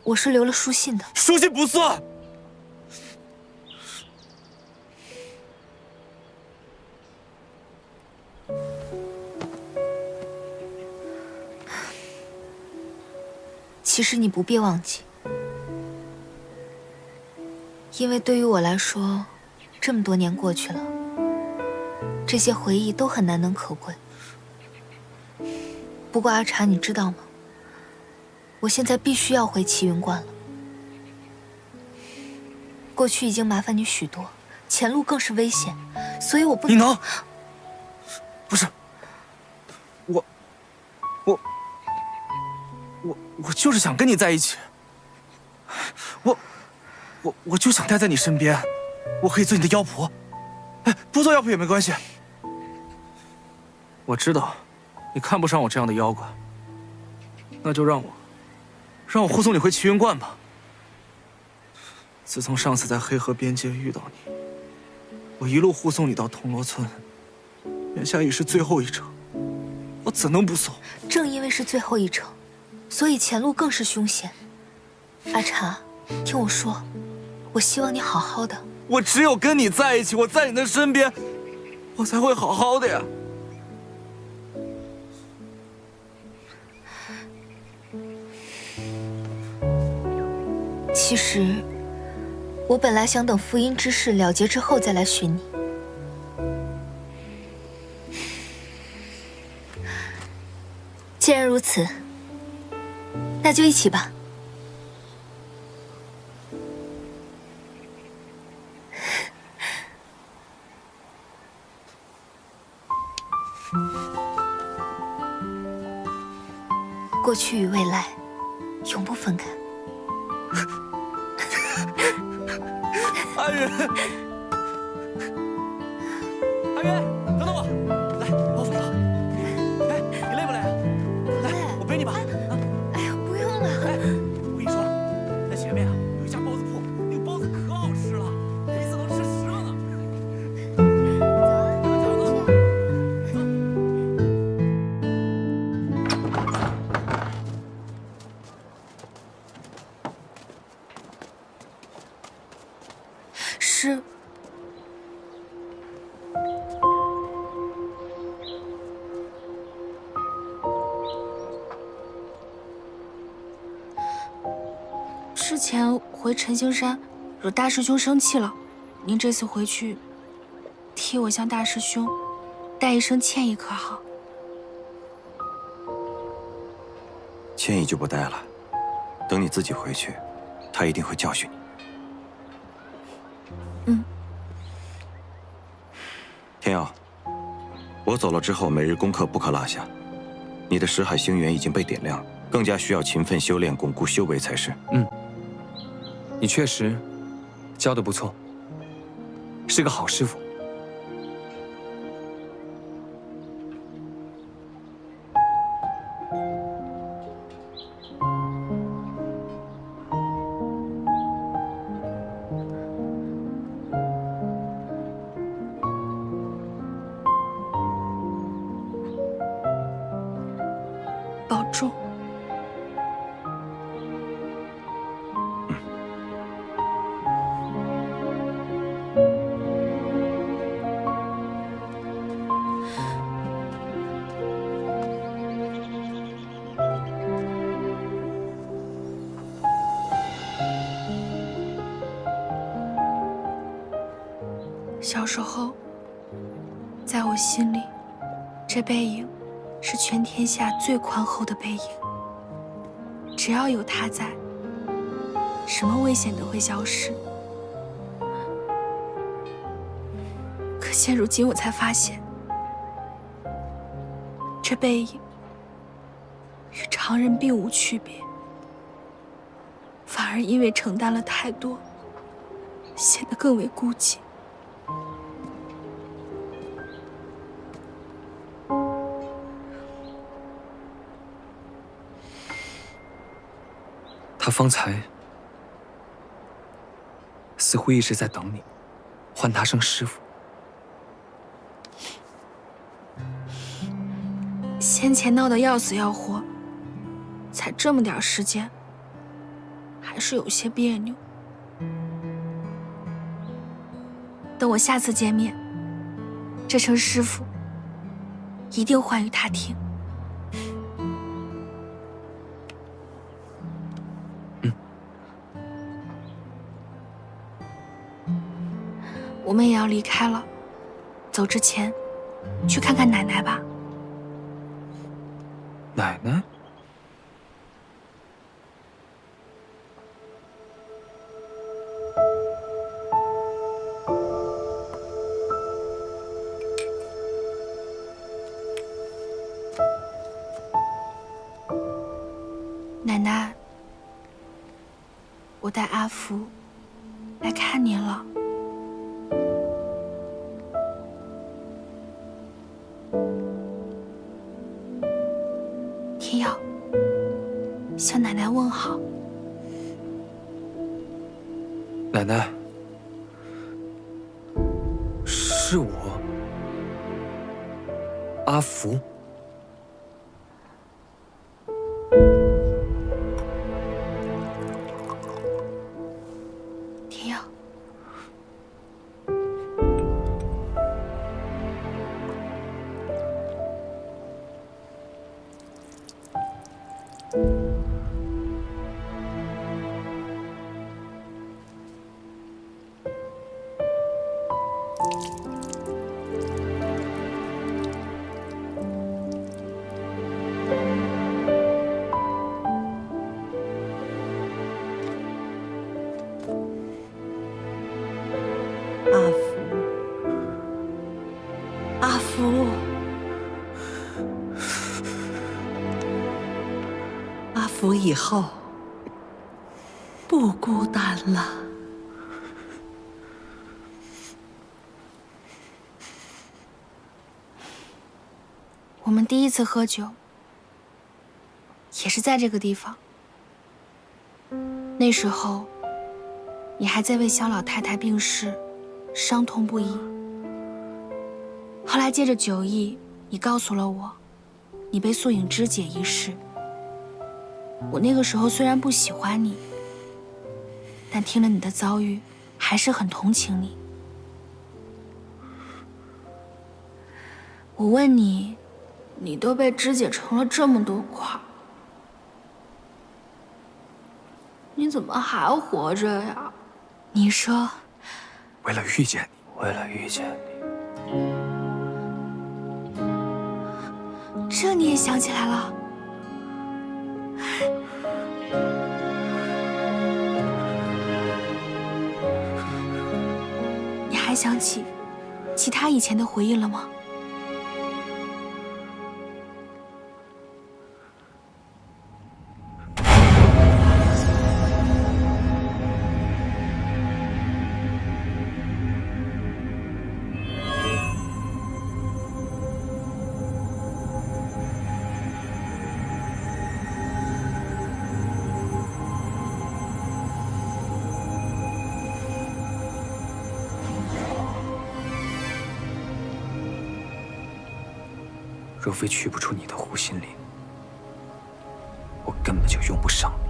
我是留了书信的。书信不算。其实你不必忘记，因为对于我来说，这么多年过去了，这些回忆都很难能可贵。不过阿茶，你知道吗？我现在必须要回齐云观了。过去已经麻烦你许多，前路更是危险，所以我不能。你能？不是，我就是想跟你在一起。我就想待在你身边，我可以做你的妖婆，哎，不做妖婆也没关系。我知道。你看不上我这样的妖怪，那就让我护送你回齐云观吧。自从上次在黑河边界遇到你，我一路护送你到铜锣村，眼下已是最后一程，我怎能不送？正因为是最后一程，所以前路更是凶险。阿茶，听我说，我希望你好好的。我只有跟你在一起，我在你的身边，我才会好好的呀。其实，我本来想等福音之事了结之后再来寻你。既然如此，那就一起吧。过去与未来，永不分开。阿云，阿云，等等我，来，包袱拿。哎，你累不累啊？来，我背你吧。啊，哎呀，不用了。哎，我跟你说，在前面啊有一家包子铺，那个包子可好吃了，我一次能吃10个呢。是。之前回陈星山，惹大师兄生气了，您这次回去，替我向大师兄带一声歉意，可好？歉意就不带了，等你自己回去，他一定会教训你。嗯。天耀，我走了之后，每日功课不可落下。你的识海星元已经被点亮，更加需要勤奋修炼，巩固修为才是。你确实教得不错，是个好师傅。保重。小时候，在我心里，这背影是全天下最宽厚的背影。只要有他在，什么危险都会消失。可现如今我才发现，这背影与常人并无区别，反而因为承担了太多，显得更为孤寂。他方才似乎一直在等你，唤他声师傅。先前闹得要死要活，才这么点时间，还是有些别扭。等我下次见面，这声师傅一定唤与他听。我们也要离开了，走之前，去看看奶奶吧。奶奶？奶奶，我带阿福来看您了。天耀，向奶奶问好。奶奶，是我，阿福。天耀，阿福，阿福以后不孤单了。我们第一次喝酒，也是在这个地方。那时候，你还在为萧老太太病逝伤痛不已。后来借着酒意，你告诉了我，你被素影肢解一事。我那个时候虽然不喜欢你，但听了你的遭遇，还是很同情你。我问你，你都被肢解成了这么多块，你怎么还活着呀？你说，为了遇见你，为了遇见你，这你也想起来了？你还想起其他以前的回忆了吗？若非取不出你的护心灵，我根本就用不上你。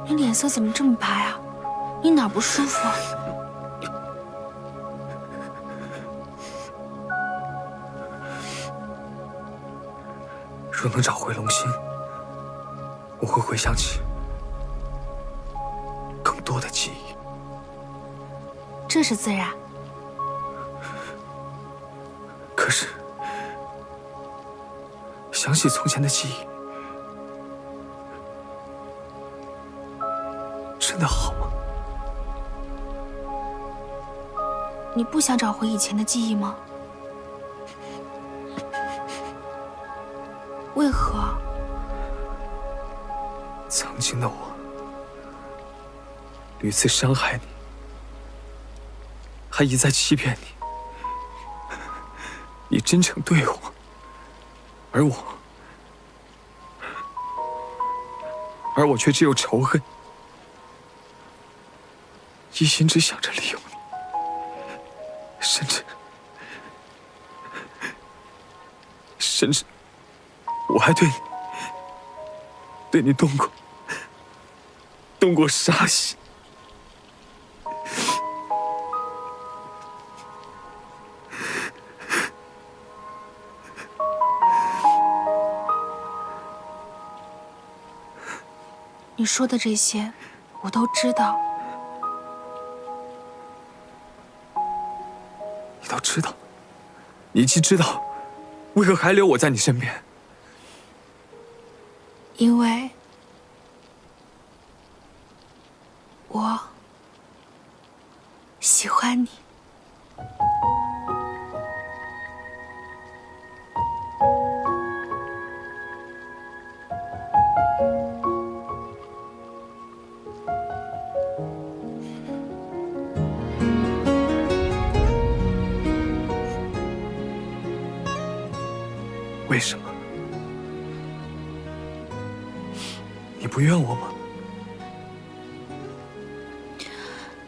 你脸色怎么这么白啊？你哪儿不舒服啊？若能找回龙心，我会回想起更多的记忆。这是自然。可是，想起从前的记忆，真的好吗？你不想找回以前的记忆吗？为何？曾经的我屡次伤害你，还一再欺骗你。你真诚对我，而我却只有仇恨，一心只想着利用你，甚至我还对你动过杀心。你说的这些，我都知道。你都知道？你既知道，为何还留我在你身边？因为我喜欢你。为什么？你不怨我吗？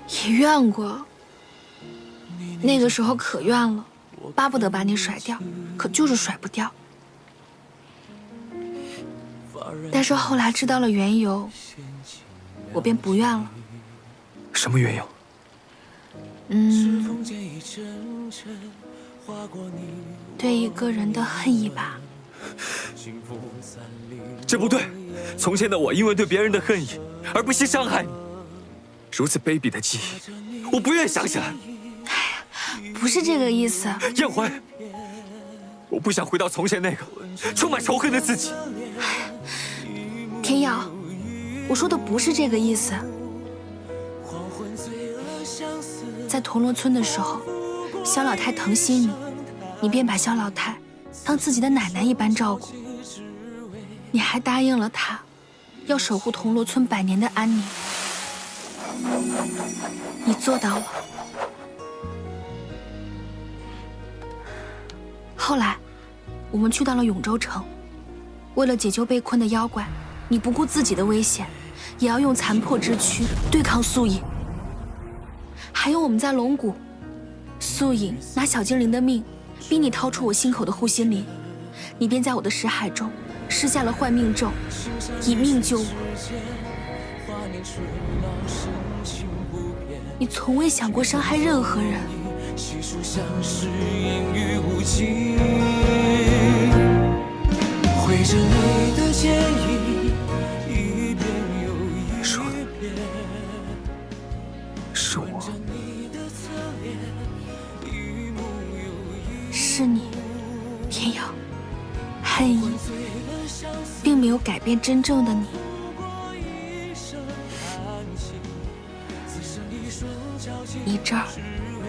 也怨过，那个时候可怨了，巴不得把你甩掉，可就是甩不掉。但是后来知道了缘由，我便不怨了。什么缘由？对一个人的恨意吧。这不对，从前的我因为对别人的恨意而不惜伤害你，如此卑鄙的记忆，我不愿想起来。不是这个意思。燕怀，我不想回到从前那个充满仇恨的自己。天耀，我说的不是这个意思。在铜锣村的时候，萧老太疼惜你，你便把萧老太当自己的奶奶一般照顾。你还答应了她，要守护铜锣村100年的安宁。你做到了。后来，我们去到了永州城，为了解救被困的妖怪，你不顾自己的危险，也要用残破之躯对抗素影。还有我们在龙谷，素影拿小精灵的命，逼你掏出我心口的护心灵，你便在我的识海中施下了换命咒，以命救我。你从未想过伤害任何人，细数相识烟雨无尽，绘着你的剪影，一遍又一遍。是我。是你，天瑶。恨意并没有改变真正的你。你这儿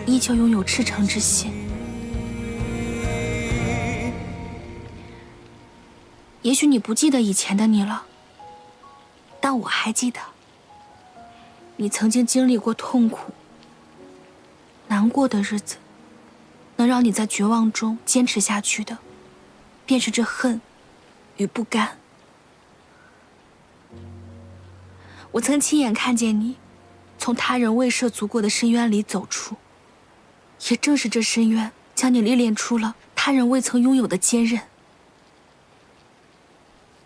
依旧拥有赤诚之心。也许你不记得以前的你了，但我还记得。你曾经经历过痛苦、难过的日子，能让你在绝望中坚持下去的，便是这恨与不甘。我曾亲眼看见你从他人未涉足过的深渊里走出，也正是这深渊将你历练出了他人未曾拥有的坚韧。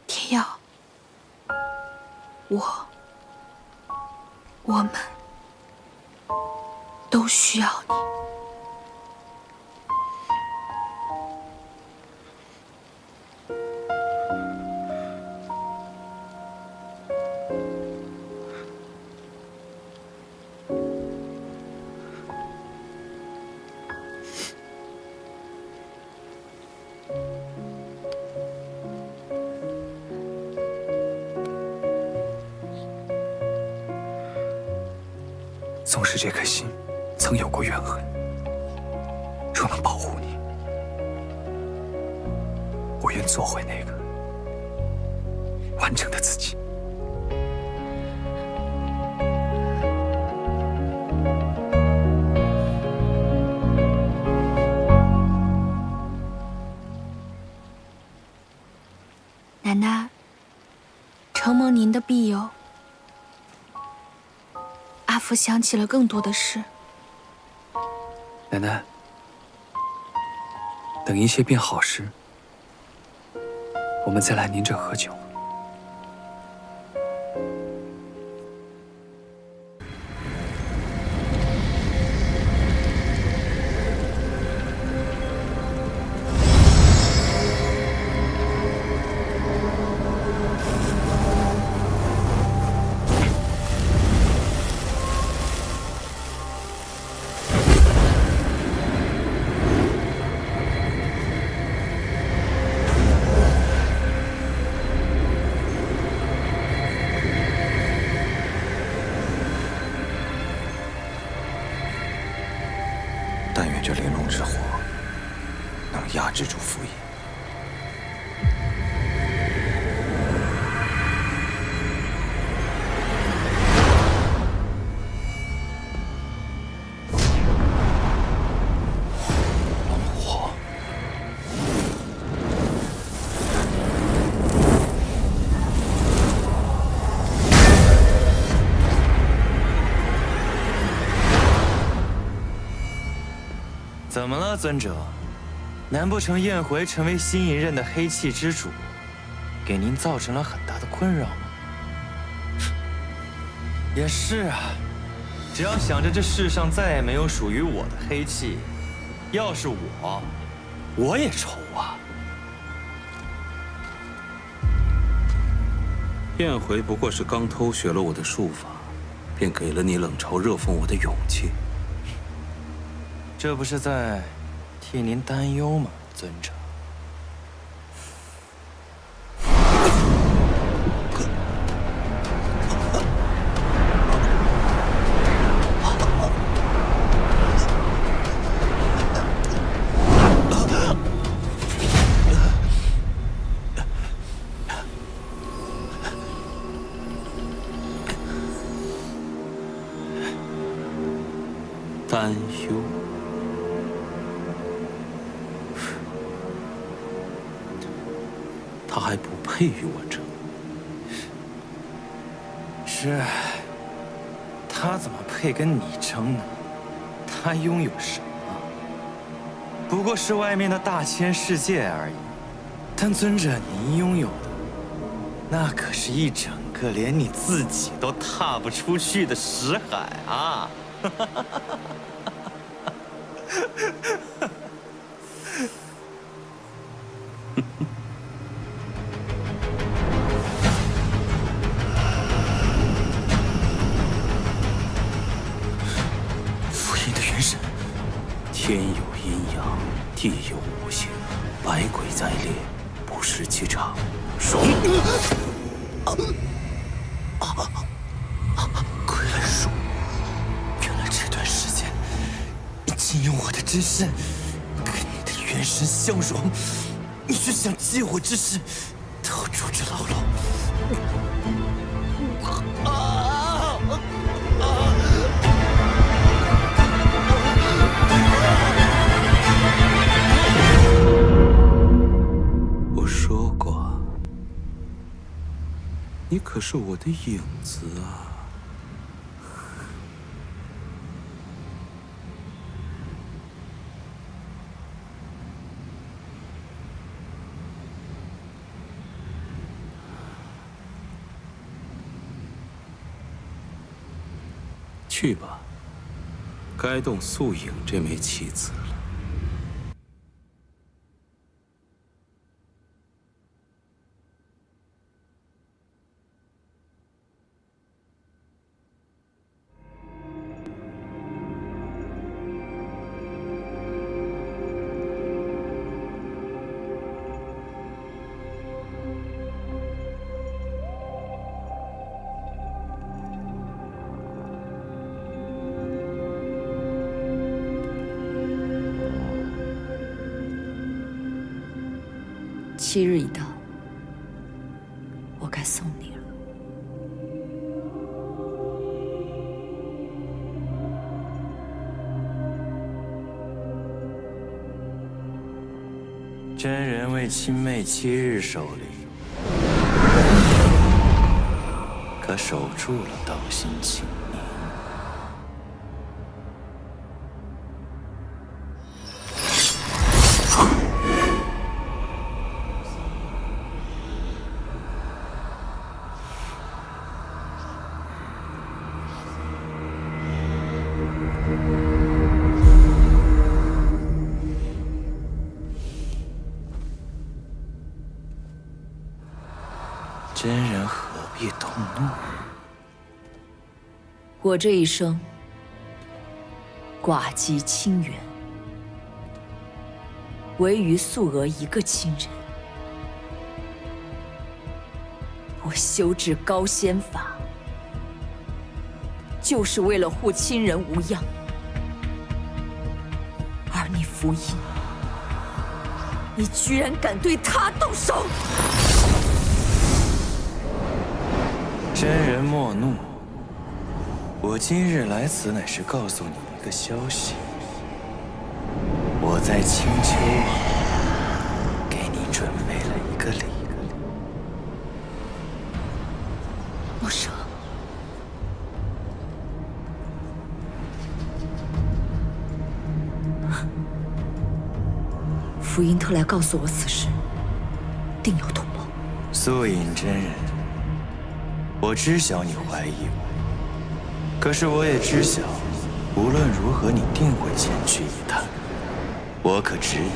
天耀，我们都需要你。纵使这颗心曾有过怨恨，若能保护你，我愿做回那个完整的自己。奶奶，承蒙您的庇佑，阿福想起了更多的事。奶奶，等一切变好时，我们再来您这喝酒。但愿这玲珑之火能压制住符印。龙火，怎么了，尊者？难不成燕回成为新一任的黑气之主，给您造成了很大的困扰吗？也是啊，只要想着这世上再也没有属于我的黑气，要是我也愁啊。燕回不过是刚偷学了我的术法，便给了你冷嘲热讽我的勇气。这不是在替您担忧吗，尊者？担忧。他还不配与我争。是，他怎么配跟你争呢？他拥有什么？不过是外面的大千世界而已。但尊者您拥有的，那可是一整个连你自己都踏不出去的识海啊！福音的元神，天有阴阳，地有五行，百鬼在列，不识其常。说。傀儡术，原来这段时间，竟用我的真身跟你的元神相融，你是想借我之势逃出这牢笼？我说过，你可是我的影子啊！去吧，该动素影这枚棋子了。7日一到，我该送你了。真人为亲妹7日守灵，可守住了道心清宁。真人何必动怒？我这一生寡积清源，唯余素娥一个亲人。我修制高仙法，就是为了护亲人无恙。而你福音，你居然敢对他动手！真人莫怒，我今日来此乃是告诉你一个消息。我在青丘给你准备了一个礼。不舍。福音特来告诉我此事，定有图谋。素隐真人，我知晓你怀疑我，可是我也知晓，无论如何你定会前去一趟。我可知你，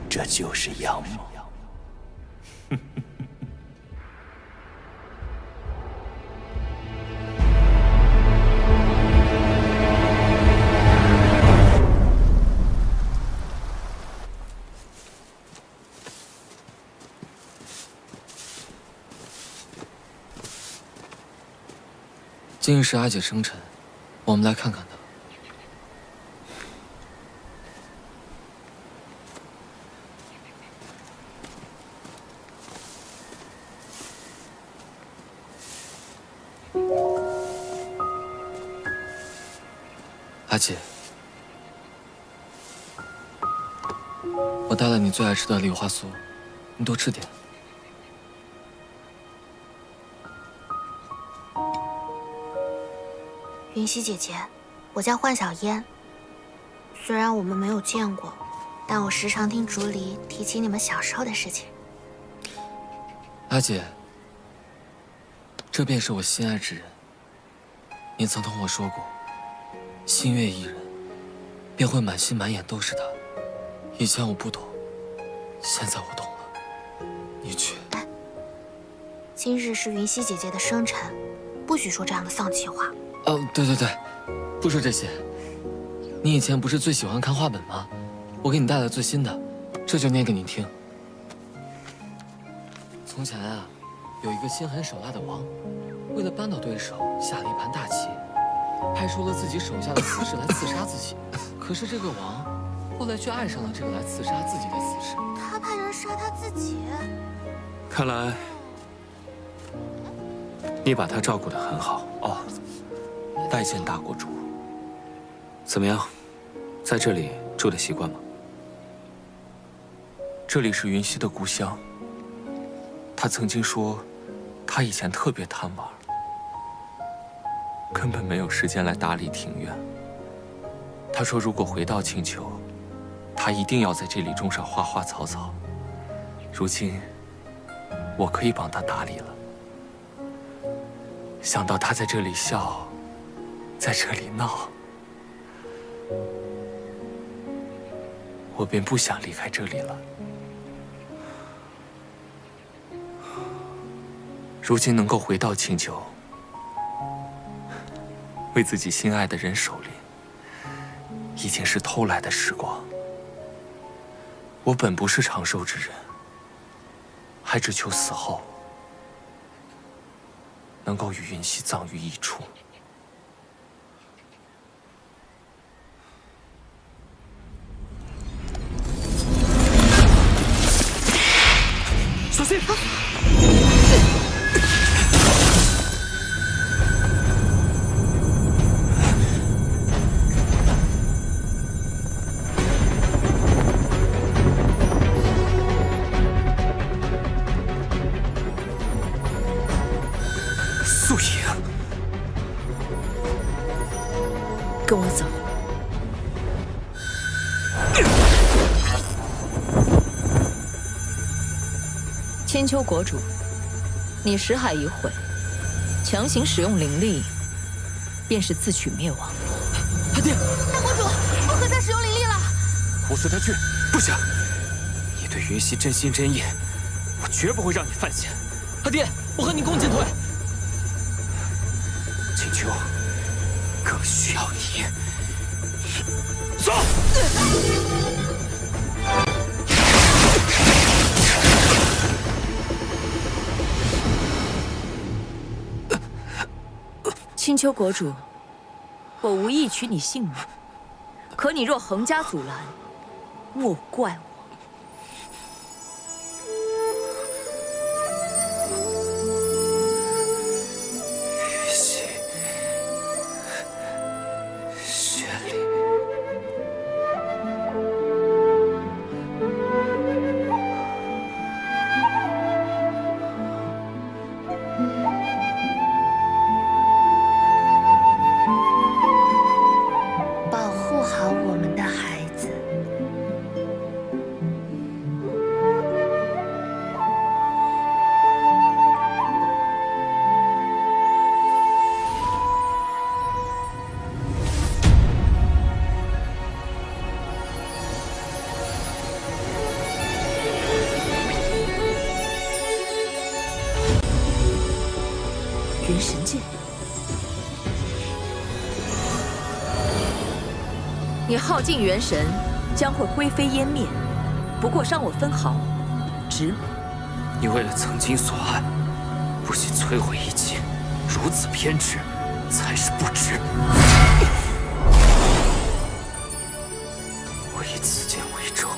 这就是阳谋。今日是阿姐生辰，我们来看看她。阿姐，我带了你最爱吃的梨花酥，你多吃点。云溪姐姐，我叫幻小烟。虽然我们没有见过，但我时常听竹离提起你们小时候的事情。阿姐，这便是我心爱之人。您曾同我说过，心悦一人，便会满心满眼都是他。以前我不懂，现在我懂了。你去。今日是云溪姐姐的生辰，不许说这样的丧气话。哦，对对对，不说这些。你以前不是最喜欢看话本吗？我给你带了最新的，这就念给你听。从前啊，有一个心狠手辣的王，为了扳倒对手，下了一盘大棋，派出了自己手下的死士来刺杀自己。可是这个王后来却爱上了这个来刺杀自己的死士。他派人杀他自己？看来你把他照顾得很好哦。拜见大国主。怎么样，在这里住的习惯吗？这里是云溪的故乡。他曾经说，他以前特别贪玩，根本没有时间来打理庭院。他说，如果回到青丘，他一定要在这里种上花花草草。如今，我可以帮他打理了。想到他在这里笑，在这里闹，我便不想离开这里了。如今能够回到青丘，为自己心爱的人守灵，已经是偷来的时光。我本不是长寿之人，还只求死后能够与云溪葬于一处。小心！素影，跟我走。千秋国主，你识海已毁，强行使用灵力，便是自取灭亡。阿爹，大国主，不可再使用灵力了。我随他去。不行，你对云溪真心真意，我绝不会让你犯险。阿爹，我和你共进退。青丘更需要你。走。青丘国主，我无意取你性命，可你若横加阻拦，莫怪我。云溪，雪里，保护好我们的孩子。元神剑，你耗尽元神，将会灰飞烟灭，不过伤我分毫，值吗？你为了曾经所爱，不惜摧毁一切，如此偏执，才是不值。我以此剑为证，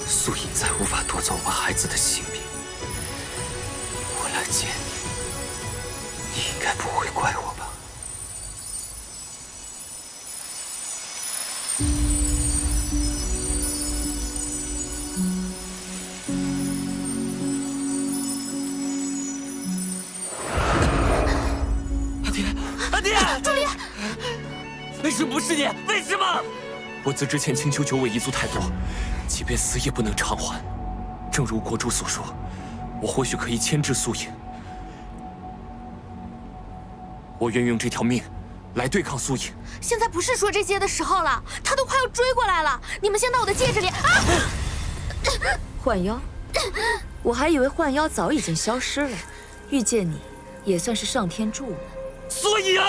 素隐再无法夺走我们孩子的性命。我来见你，你应该不会怪我吧？阿爹，朱离，为什么不是你？为什么？我自之前青丘九尾一族太多，即便死也不能偿还。正如国主所说，我或许可以牵制素隐。我愿用这条命，来对抗苏影。现在不是说这些的时候了，他都快要追过来了。你们先到我的戒指里啊！幻妖，我还以为幻妖早已经消失了，遇见你，也算是上天助我。苏影，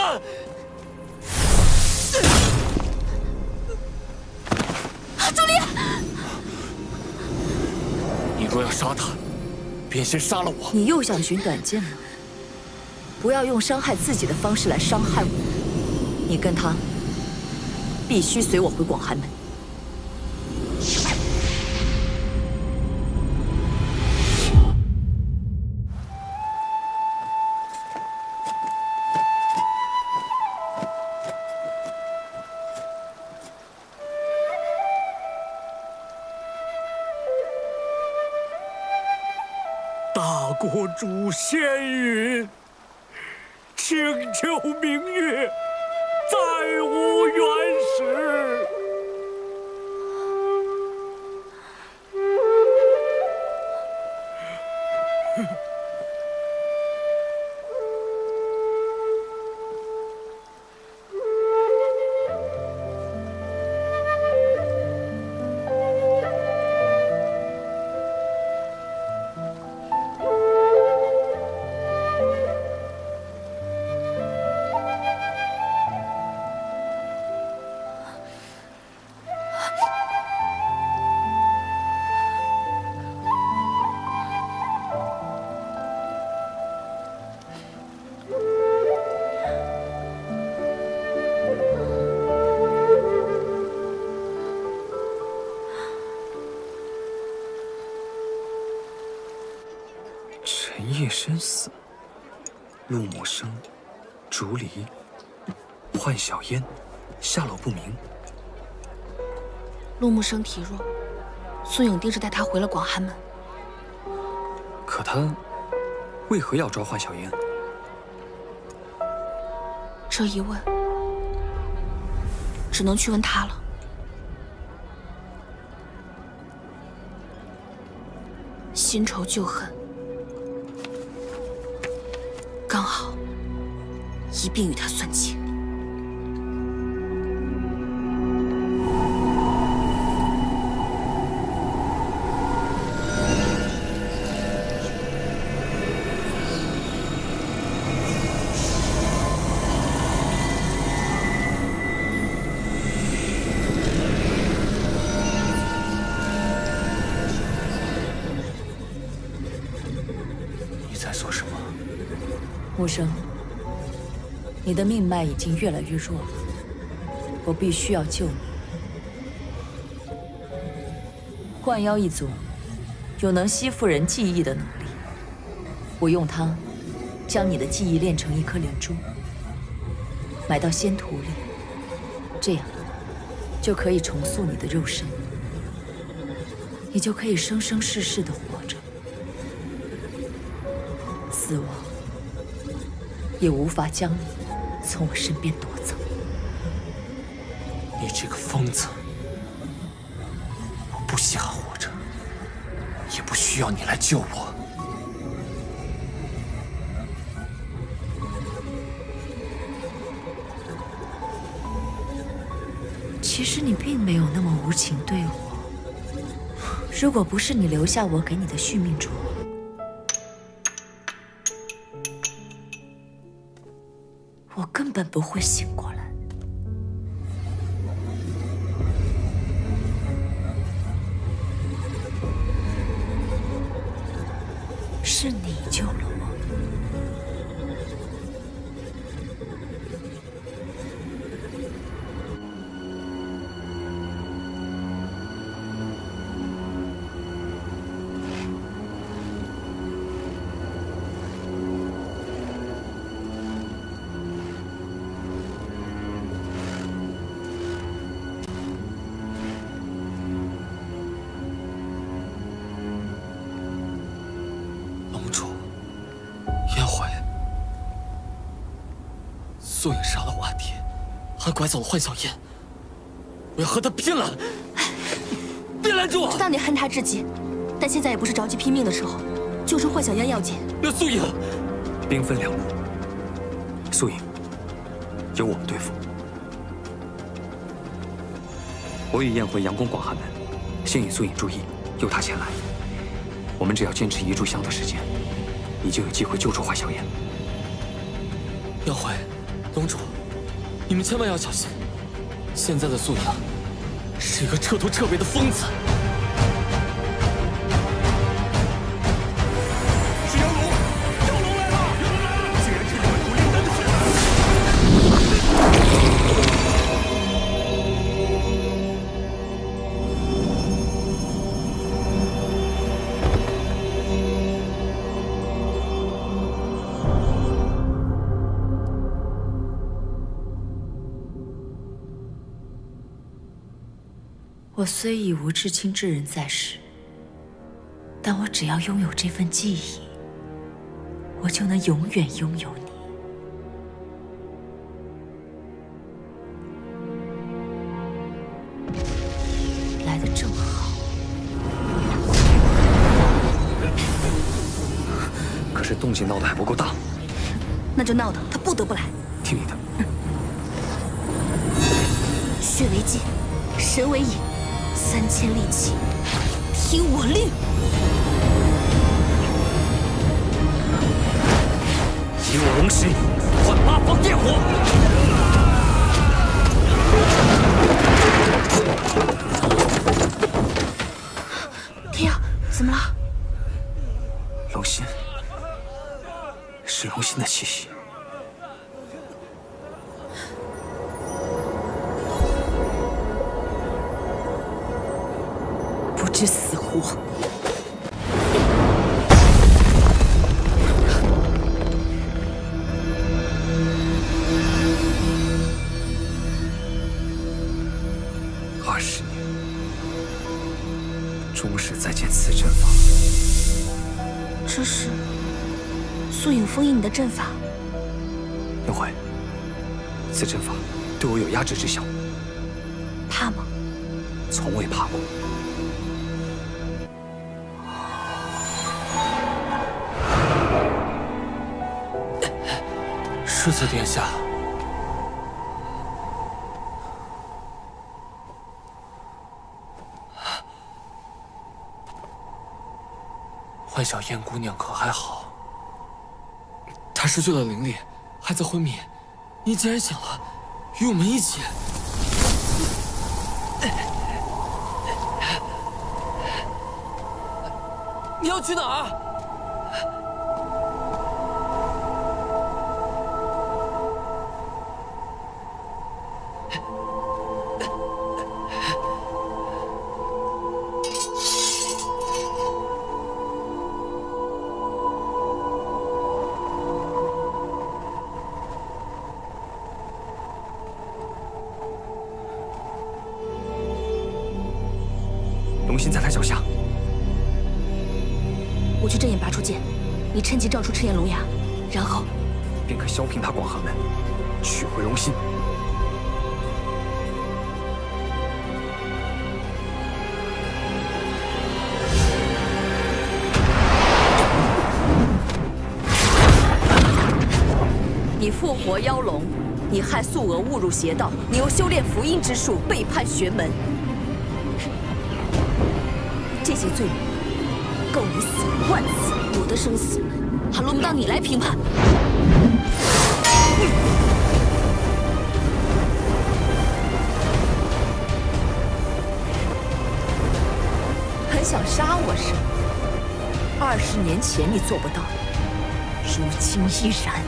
朱莉，你若要杀他，便先杀了我。你又想寻短见吗？不要用伤害自己的方式来伤害我。你跟他必须随我回广寒门。大国主仙云，请求明月，再无冤死。陈夜生死，陆木生、竹离、幻小烟，下落不明。陆木生体弱，苏影定是带他回了广寒门。可他为何要抓幻小烟？这一问，只能去问他了。新仇旧恨，刚好一并与他算清。木生，你的命脉已经越来越弱了，我必须要救你。幻妖一族有能吸附人记忆的能力，我用它将你的记忆炼成一颗灵珠，埋到仙土里，这样就可以重塑你的肉身，你就可以生生世世的活着，死亡也无法将你从我身边夺走。你这个疯子！我不稀罕活着，也不需要你来救我。其实你并没有那么无情对我。如果不是你留下我给你的续命镯，我根本不会醒过来。是你救了我。苏影杀了我阿爹，还拐走了幻小烟，我要和他拼了！别拦住我！知道你恨他至极，但现在也不是着急拼命的时候，救出幻小烟要紧。那苏影，兵分两路。苏影，由我们对付。我已宴会杨公广寒们，先引素隐注意，诱他前来。我们只要坚持1炷香的时间，你就有机会救出怀小燕。耀辉，龙主，你们千万要小心，现在的素隐是一个彻头彻尾的疯子。 我虽已无至亲之人在世，但我只要拥有这份记忆，我就能永远拥有你。来得正好。可是动静闹得还不够大，那就闹得他不得不来。听你的。血为镜，神为引。 3000利器，听我令！以我龙息换8方电火！天耀，怎么了？龙心，是龙心的气息。 不知死活！20年，终是再见此阵法。这是素影封印你的阵法。幽辉，此阵法对我有压制之效。怕吗？从未怕过。 世子殿下，怀小燕姑娘可还好？她失去了灵力，还在昏迷。你既然醒了，与我们一起。你要去哪儿？ 龙心在他脚下，我去阵眼拔出剑，你趁机照出赤焰龙牙，然后便可削平他广寒门，取回龙心。你复活妖龙，你害素娥误入邪道，你又修炼符印之术，背叛玄门。 这些罪名够你死10000次，我的生死还轮不到你来评判。很想杀我是吗？20年前你做不到，如今依然。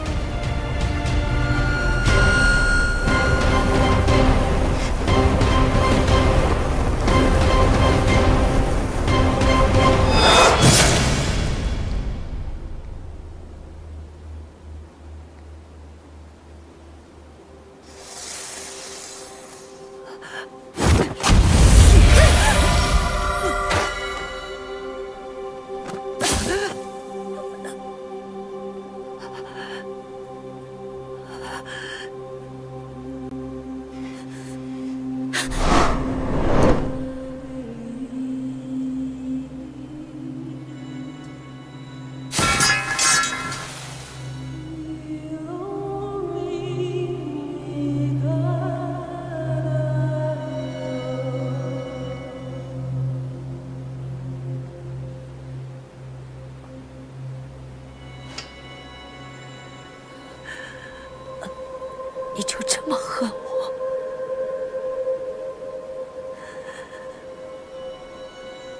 么恨我。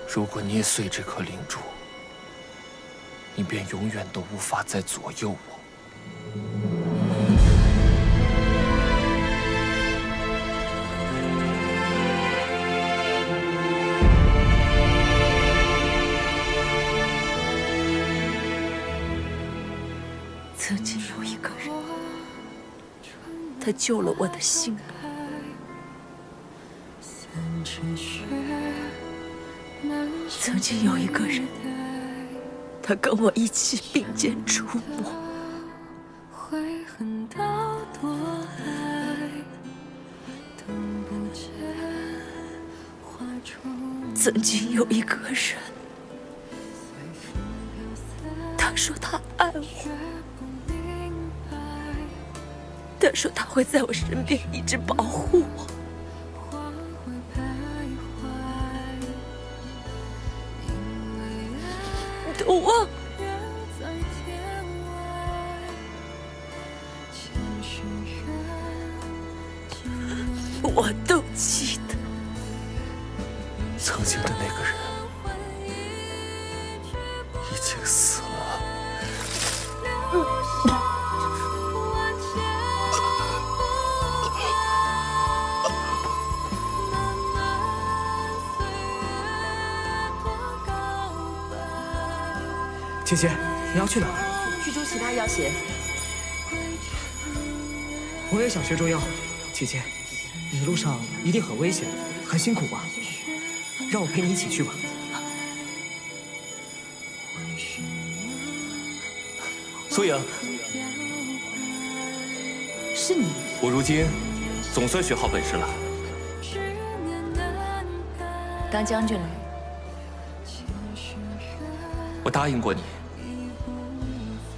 如果捏碎这颗灵珠，你便永远都无法再左右我。曾经有一个人，他救了我的性命。曾经有一个人，他跟我一起并肩出没。曾经有一个人，他说他爱我，他说他会在我身边一直保护我。都忘了，我都记得。曾经的那个人已经死了。姐姐，你要去哪儿？去捉其他妖邪。我也想学捉妖。姐姐，一路上一定很危险，很辛苦吧？让我陪你一起去吧。苏颖，是你。我如今总算学好本事了。当将军了？我答应过你。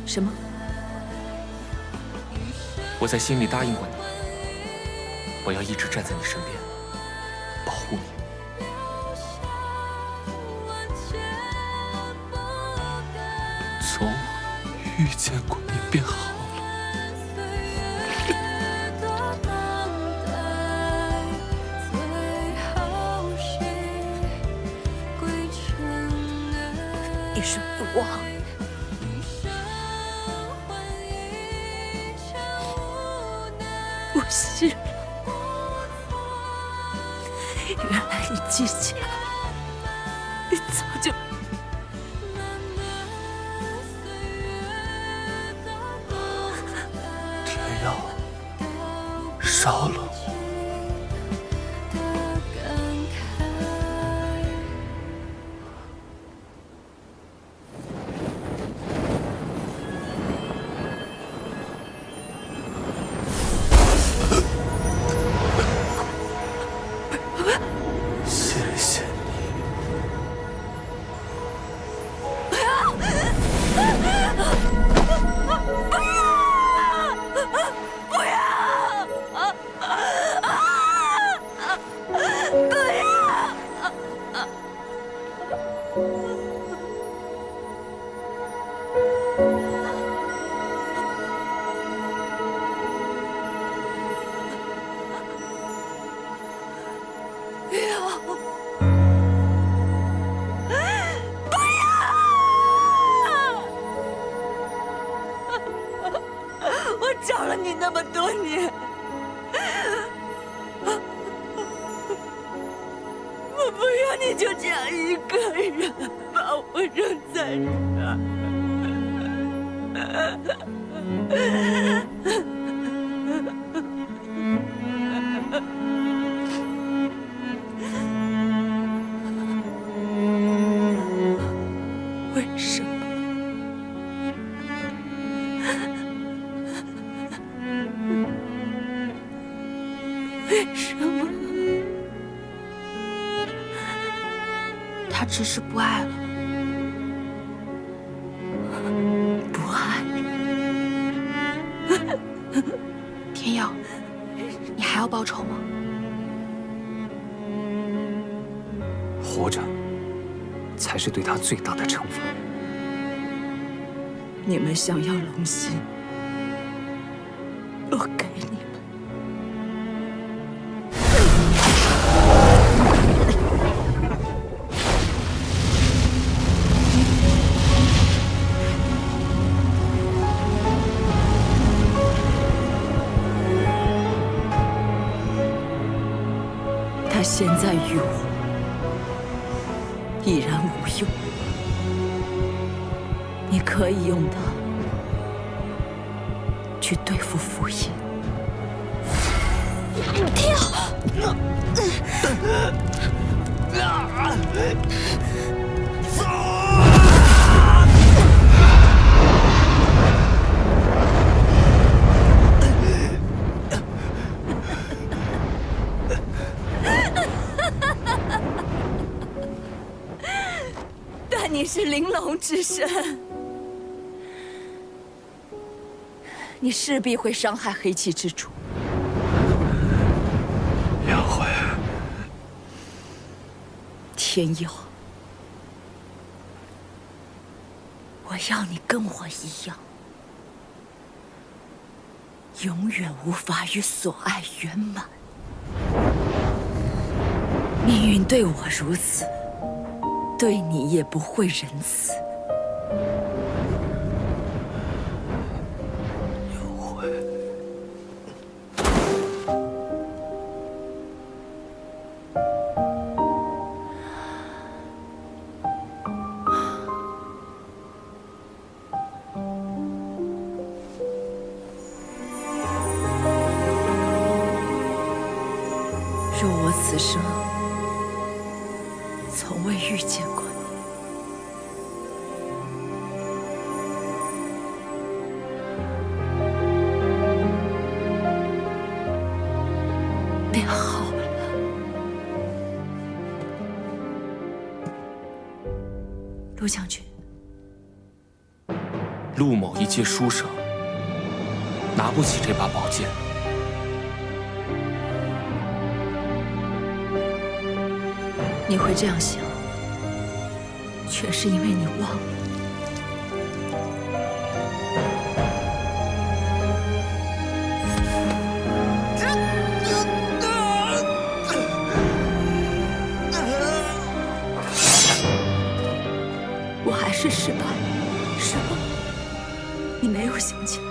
什么？我在心里答应过你，我要一直站在你身边，保护你。从遇见过你便好了。你是父王。不是，原来你记起来，你早就……天要烧了。找了你那么多年，我不要你就这样一个人把我扔在这儿。为什么？为什么？他只是不爱了。不爱？天耀，你还要报仇吗？活着才是对他最大的惩罚。你们想要龙心，我给你们；现在于我已然无用，你可以用它去对付符印。停！但你是玲珑之身，你势必会伤害黑气之主。杨辉，天佑，我要你跟我一样，永远无法与所爱圆满。命运对我如此，对你也不会仁慈。杨辉，若我此生从未遇见过你，便好了。陆将军，陆某一介书生，拿不起这把宝剑。你会这样想，全是因为你忘了。我还是失败了，是吗？你没有想起来。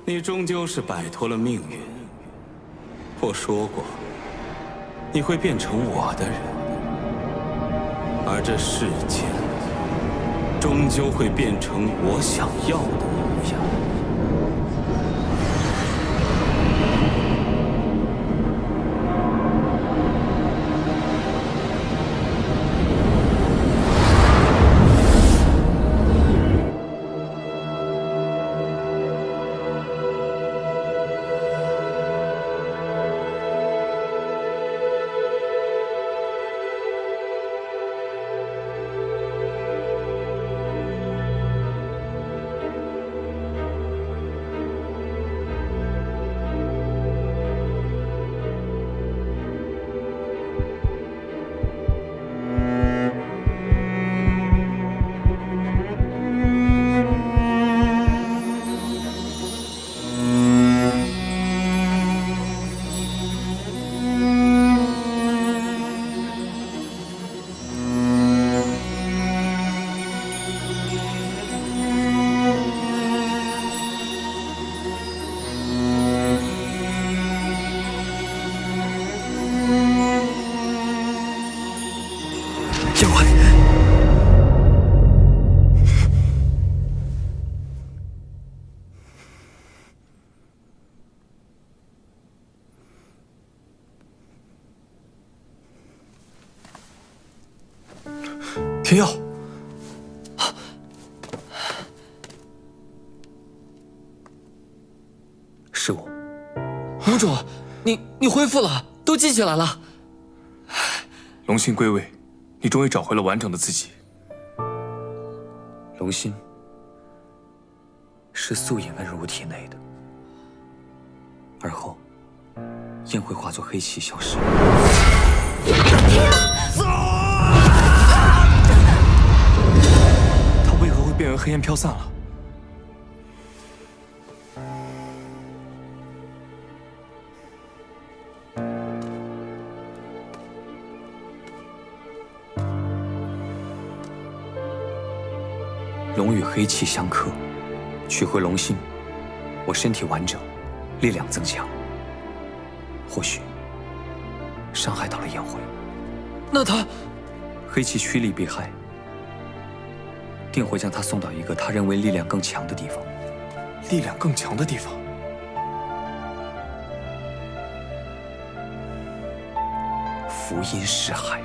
你终究是摆脱了命运。我说过，你会变成我的人，而这世界终究会变成我想要的模样。天佑，是我。盟主，你恢复了，都记起来了。龙心归位，你终于找回了完整的自己。龙心是素隐问入体内的，而后燕会化作黑气消失。他为何会变为黑烟飘散了？龙与黑气相克，取回龙心，我身体完整，力量增强，或许伤害到了燕回。那他黑气趋利避害，定会将他送到一个他认为力量更强的地方。力量更强的地方？福音尸海。